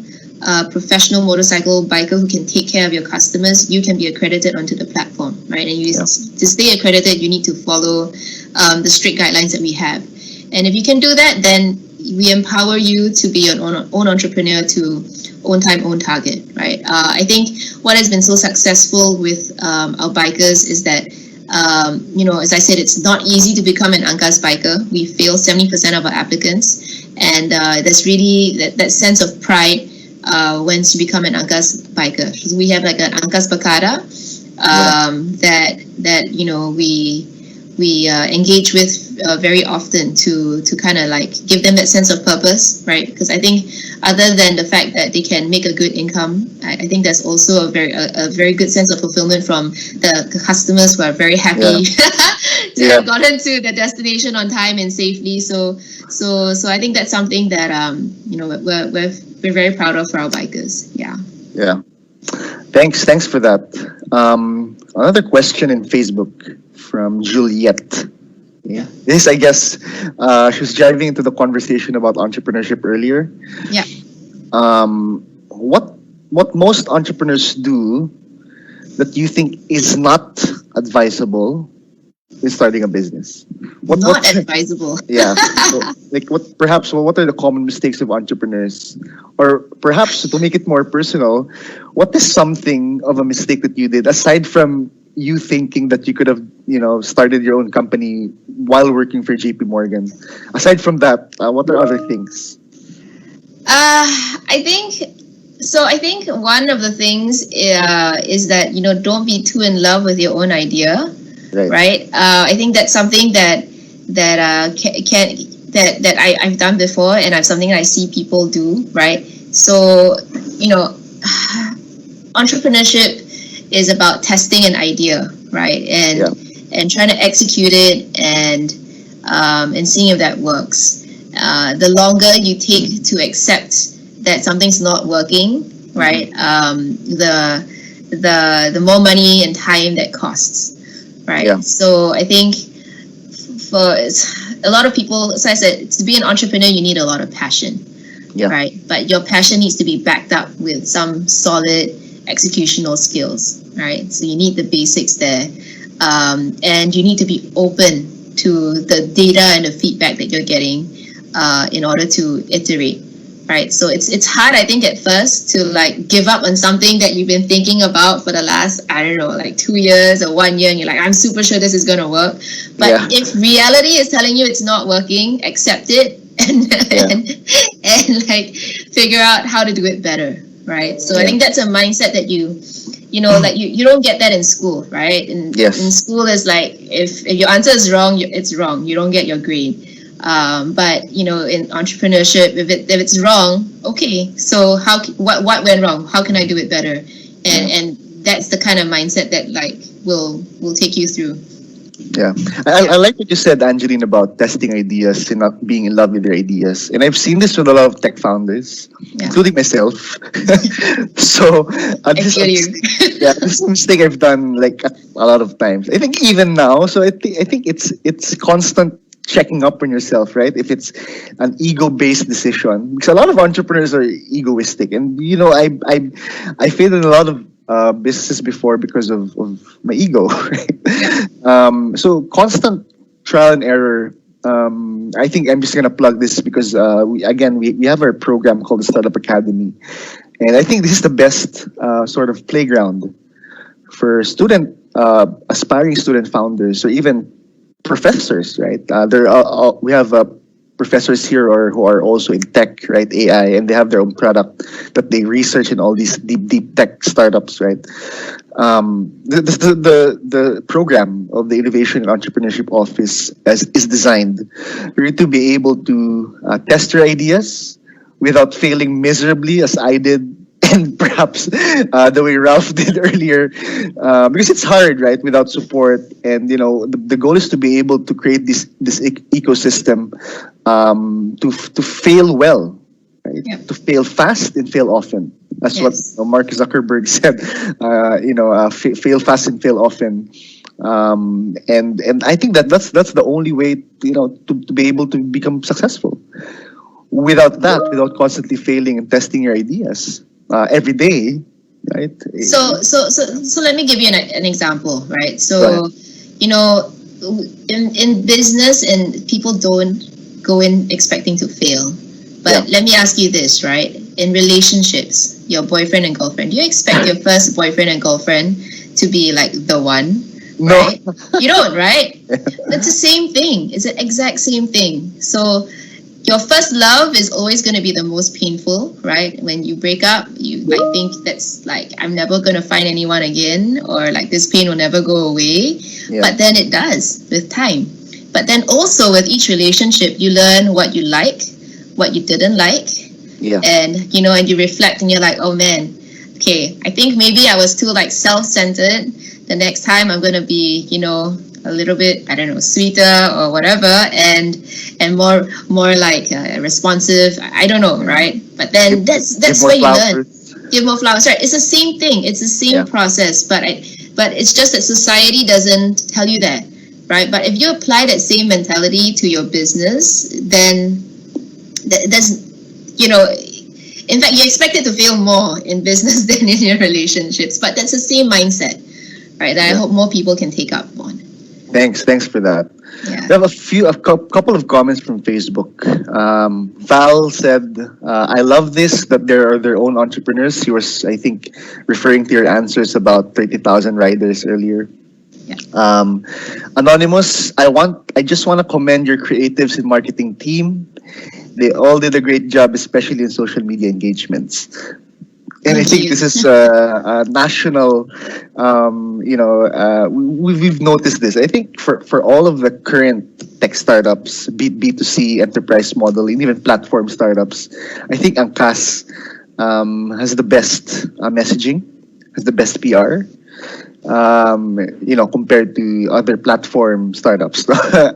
professional motorcycle biker who can take care of your customers, you can be accredited onto the platform, right? And to stay accredited, you need to follow the strict guidelines that we have. And if you can do that, then we empower you to be your own entrepreneur, to own time, own target, right? I think what has been so successful with our bikers is that, as I said, it's not easy to become an Angkas biker. We fail 70% of our applicants. And there's really that sense of pride once you become an Angkas biker. So we have like an Angkas Bakada that we engage with very often to kind of like give them that sense of purpose, right? Because I think other than the fact that they can make a good income, I think there's also a very good sense of fulfillment from the customers who are very happy to have gotten to the destination on time and safely. So I think that's something that we're very proud of for our bikers. Yeah.
Yeah. Thanks for that. Another question in Facebook from Juliet. Yeah. This, I guess, she was diving into the conversation about entrepreneurship earlier.
Yeah.
What most entrepreneurs do that you think is not advisable in starting a business?
Not advisable.
Yeah. So, what are the common mistakes of entrepreneurs? Or perhaps to make it more personal, what is something of a mistake that you did aside from you thinking that you could have, started your own company while working for JP Morgan? Aside from that, what are other things?
I think one of the things is that don't be too in love with your own idea, right? I think that's something that I've done before, and it's something I see people do, right? So entrepreneurship is about testing an idea, right? And trying to execute it and seeing if that works. The longer you take to accept that something's not working, right? The more money and time that costs, right?
Yeah.
So I think for a lot of people, as I said, to be an entrepreneur, you need a lot of passion, right? But your passion needs to be backed up with some solid executional skills, right? So you need the basics there, and you need to be open to the data and the feedback that you're getting in order to iterate, right? So it's hard, I think, at first to like give up on something that you've been thinking about for the last, 2 years or 1 year, and you're like, I'm super sure this is gonna work. But if reality is telling you it's not working, accept it and like figure out how to do it better, right? So I think that's a mindset that you don't get that in school, right? In school is like if your answer is wrong, it's wrong. You don't get your grade. But in entrepreneurship, if it's wrong, okay. So what went wrong? How can I do it better? And that's the kind of mindset that like will take you through.
Yeah, I like what you said, Angeline, about testing ideas and not being in love with your ideas. And I've seen this with a lot of tech founders, including myself. So this is a mistake I've done like a lot of times. I think even now. So I think it's constant checking up on yourself, right? If it's an ego-based decision, because a lot of entrepreneurs are egoistic, and I failed in a lot of businesses before because of my ego, right? So constant trial and error I think I'm just gonna plug this because we have our program called the Startup Academy, and I think this is the best sort of playground for aspiring student founders or even professors, right? We have professors here who are also in tech, right? AI, and they have their own product that they research in all these deep tech startups, right? The program of the Innovation and Entrepreneurship Office is designed for you to be able to test your ideas without failing miserably, as I did, and perhaps the way Ralph did earlier, because it's hard, right, without support. And the goal is to be able to create this ecosystem to fail well, right?
Yeah.
To fail fast and fail often. That's
Yes.
what Mark Zuckerberg said. Fail fast and fail often. And I think that's the only way to be able to become successful. Without constantly failing and testing your ideas every day, right?
So let me give you an example, right?
Go
So, in business, and people don't go in expecting to fail. But
Yeah.
let me ask you this, right? In relationships, your boyfriend and girlfriend, do you expect your first boyfriend and girlfriend to be like the one?
No.
Right? You don't, right? It's the same thing. It's the exact same thing. So your first love is always going to be the most painful, right? When you break up, I think that's like, I'm never going to find anyone again, or like this pain will never go away.
Yeah.
But then it does with time. But then also with each relationship, you learn what you like, what you didn't like,
Yeah.
and and you reflect and you're like, oh man, okay, I think maybe I was too like self-centered. The next time I'm going to be, a little bit, I don't know, sweeter or whatever, and more like responsive. I don't know, right? But then that's
Give more
where you learn.
flowers.
Give more flowers. Right? It's the same thing. It's the same
Yeah.
process, but it's just that society doesn't tell you that, right? But if you apply that same mentality to your business, then there's, in fact, you expect it to fail more in business than in your relationships. But that's the same mindset, right? That I hope more people can take up on.
Thanks for that.
Yeah.
We have a couple of comments from Facebook. Val said, "I love this that there are their own entrepreneurs." He was, I think, referring to your answers about 30,000 riders earlier.
Yeah.
Anonymous, I just want to commend your creatives and marketing team. They all did a great job, especially in social media engagements. And I
Thank
think
you.
this is a national, we've noticed this. I think for all of the current tech startups, B2C enterprise model, and even platform startups, I think Angkas has the best messaging, has the best PR. Compared to other platform startups.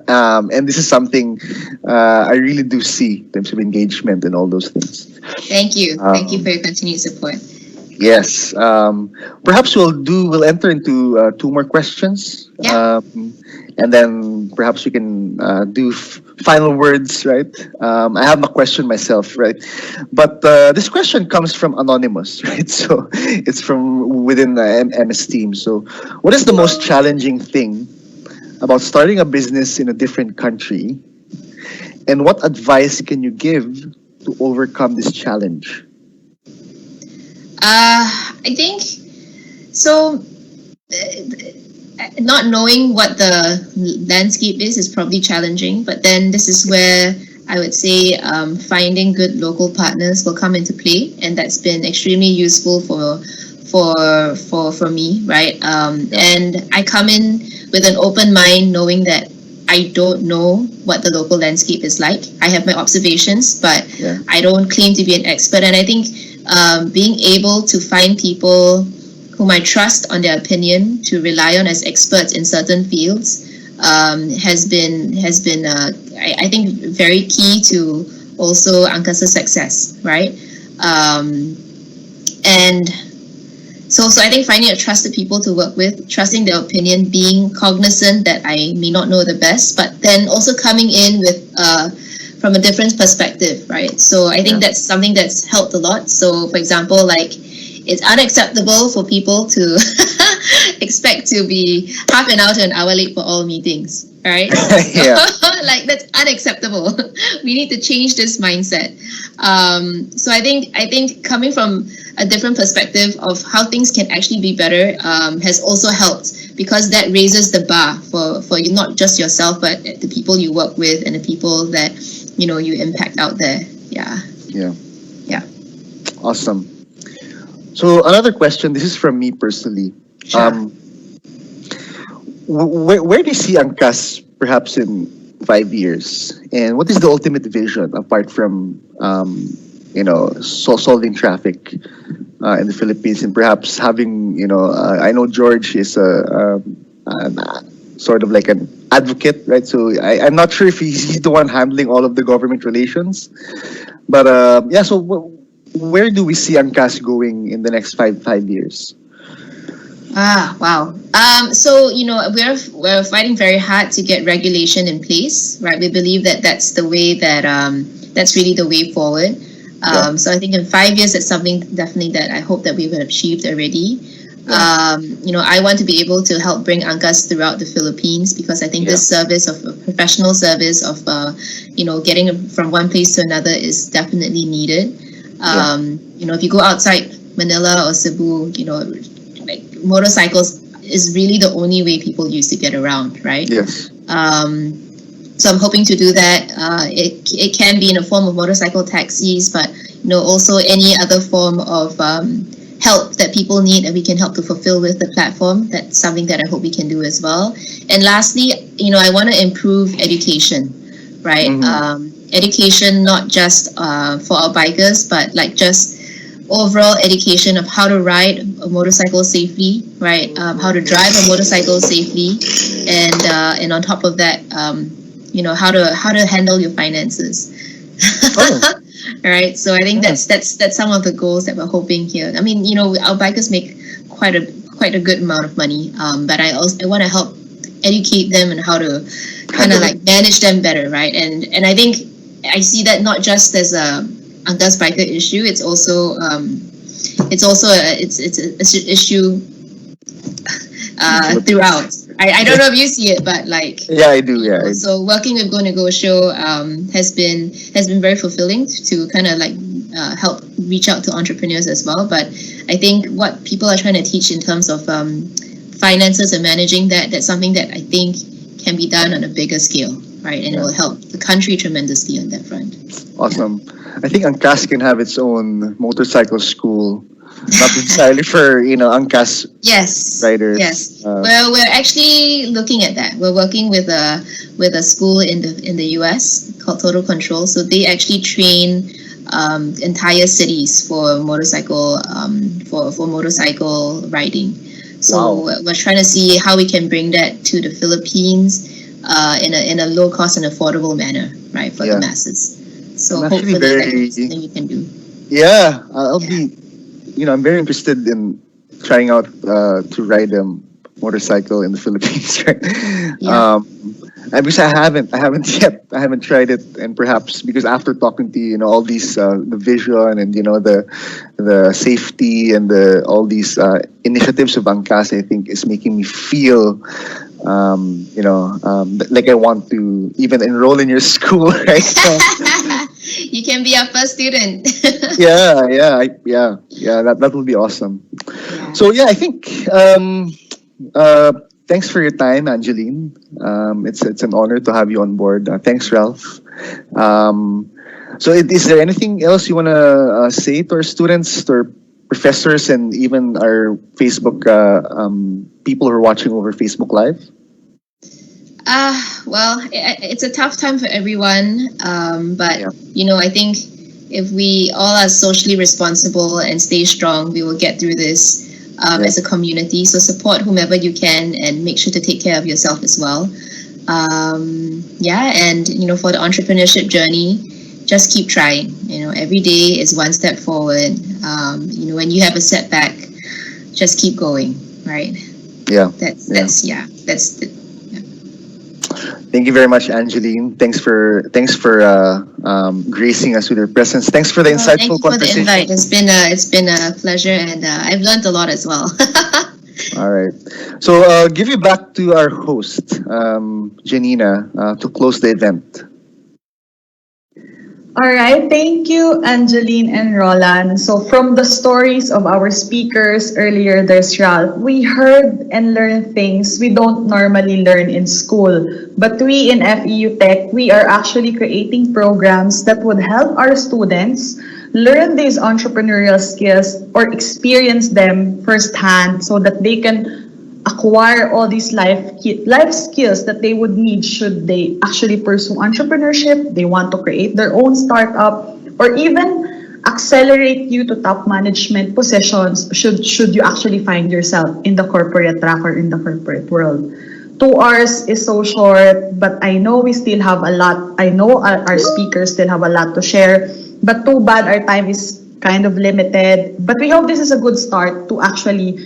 And this is something I really do see in terms of engagement and all those things.
Thank you. Thank you for your continued support.
Yes. Perhaps we'll enter into two more questions.
Yeah.
And then perhaps we can do final words, right? I have a question myself, right? But this question comes from Anonymous, right? So it's from within the MS team. So what is the most challenging thing about starting a business in a different country? And what advice can you give to overcome this challenge?
I think so. Not knowing what the landscape is probably challenging, but then this is where I would say finding good local partners will come into play, and that's been extremely useful for me, right? And I come in with an open mind, knowing that I don't know what the local landscape is like. I have my observations, but I don't claim to be an expert. And I think being able to find people whom I trust on their opinion to rely on as experts in certain fields has been I think very key to also Angkas' success, right? And so I think finding a trusted people to work with, trusting their opinion, being cognizant that I may not know the best, but then also coming in with from a different perspective, right? So I think that's something that's helped a lot. So for example, like it's unacceptable for people to expect to be half an hour to an hour late for all meetings. All right,
Yeah.
like that's unacceptable. We need to change this mindset. So I think coming from a different perspective of how things can actually be better has also helped, because that raises the bar for you, not just yourself, but the people you work with and the people that you impact out there. Yeah.
Yeah.
Yeah.
Awesome. So another question. This is from me personally.
Sure.
Where do you see Angkas perhaps in 5 years, and what is the ultimate vision apart from solving traffic in the Philippines, and perhaps having I know George is sort of like an advocate, right? So I'm not sure if he's the one handling all of the government relations, but yeah. So where do we see Angkas going in the next five years?
Wow. So we're fighting very hard to get regulation in place, right? We believe that that's the way that that's really the way forward. So I think in 5 years, it's something definitely that I hope that we will have achieved already. I want to be able to help bring Angkas throughout the Philippines, because I think this service of professional service of getting from one place to another is definitely needed. If you go outside Manila or Cebu, like motorcycles is really the only way people used to get around, right?
Yes.
So I'm hoping to do that. It can be in a form of motorcycle taxis, but also any other form of help that people need, and we can help to fulfill with the platform. That's something that I hope we can do as well. And lastly, I want to improve education, right? Education not just for our bikers, but like just overall education of how to ride a motorcycle safely, right? How to drive a motorcycle safely, and on top of that, how to handle your finances. All right. So I think that's some of the goals that we're hoping here. I mean, our bikers make quite a good amount of money, but I want to help educate them and how to kind of like manage them better, right? And I think I see that not just as a Angkas biker issue. It's also it's an issue throughout. I don't know if you see it, but like
I do. Yeah.
So working with Go to Go Show has been very fulfilling to kind of like help reach out to entrepreneurs as well. But I think what people are trying to teach in terms of finances and managing that's something that I think can be done on a bigger scale, right? And it will help the country tremendously on that front.
Awesome. I think Angkas can have its own motorcycle school, not necessarily for Angkas riders.
Yes. Well, we're actually looking at that. We're working with a school in the US called Total Control. So they actually train entire cities for motorcycle for motorcycle riding. So we're trying to see how we can bring that to the Philippines in a low cost and affordable manner, right, for the masses. So hopefully that's something we can do.
Yeah, I'll be. I'm very interested in trying out to ride a motorcycle in the Philippines. Right?
Yeah.
Because I haven't yet. I haven't tried it, and perhaps because after talking to you, all these the vision and the safety and all these initiatives of Angkas, I think is making me feel. Like I want to even enroll in your school, right?
You can be our first student.
That would be awesome.
Yeah.
So I think thanks for your time, Angeline. It's an honor to have you on board. Thanks, Ralph. So is there anything else you want to say to our students, to our professors, and even our Facebook people who are watching over Facebook Live?
Well, it's a tough time for everyone, but I think if we all are socially responsible and stay strong, we will get through this as a community. So support whomever you can, and make sure to take care of yourself as well. And for the entrepreneurship journey, just keep trying. Every day is one step forward. When you have a setback, just keep going. Right?
Yeah.
That's
Thank you very much, Angeline. Thanks for gracing us with your presence. Thanks for the
Oh, thank
insightful
you for the
conversation.
invite. It's been a pleasure, and I've learned a lot as well.
All right. So give you back to our host, Janina, to close the event.
All right, thank you, Angeline and Roland. So, from the stories of our speakers earlier, there's Ralph. We heard and learned things we don't normally learn in school. But we in FEU Tech, we are actually creating programs that would help our students learn these entrepreneurial skills or experience them firsthand so that they can acquire all these life skills that they would need should they actually pursue entrepreneurship, they want to create their own startup, or even accelerate you to top management positions should you actually find yourself in the corporate track or in the corporate world. 2 hours is so short, but I know we still have a lot. I know our speakers still have a lot to share, but too bad our time is kind of limited. But we hope this is a good start to actually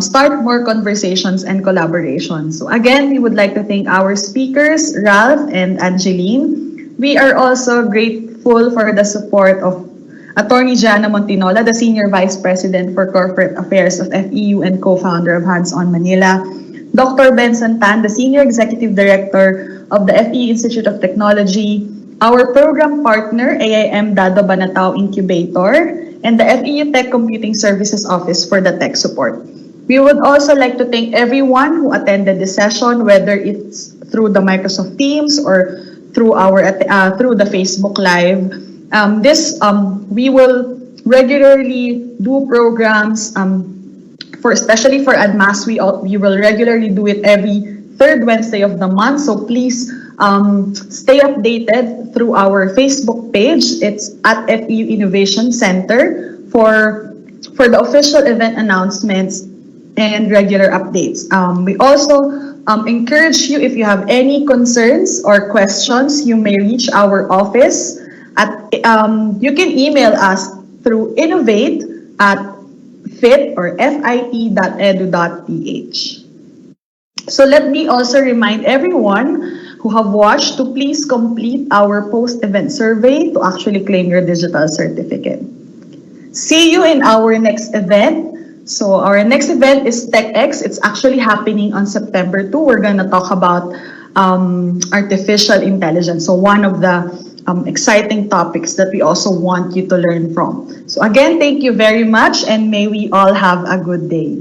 start more conversations and collaborations. So again, we would like to thank our speakers, Ralph and Angeline. We are also grateful for the support of Attorney Jana Montinola, the Senior Vice President for Corporate Affairs of FEU and co-founder of Hands On Manila, Dr. Benson Tan, the Senior Executive Director of the FEU Institute of Technology, our program partner, AIM Dado Banatao Incubator, and the FEU Tech Computing Services Office for the tech support. We would also like to thank everyone who attended this session, whether it's through the Microsoft Teams or through through the Facebook Live. We will regularly do programs for especially for Unmasked. We will regularly do it every third Wednesday of the month. So please stay updated through our Facebook page. It's at FEU Innovation Center for the official event announcements and regular updates. We also encourage you, if you have any concerns or questions, you may reach our office you can email us through innovate@fit.edu.ph. So let me also remind everyone who have watched to please complete our post-event survey to actually claim your digital certificate. See you in our next event. So our next event is TechX. It's actually happening on September 2. We're going to talk about artificial intelligence. So one of the exciting topics that we also want you to learn from. So again, thank you very much, and may we all have a good day.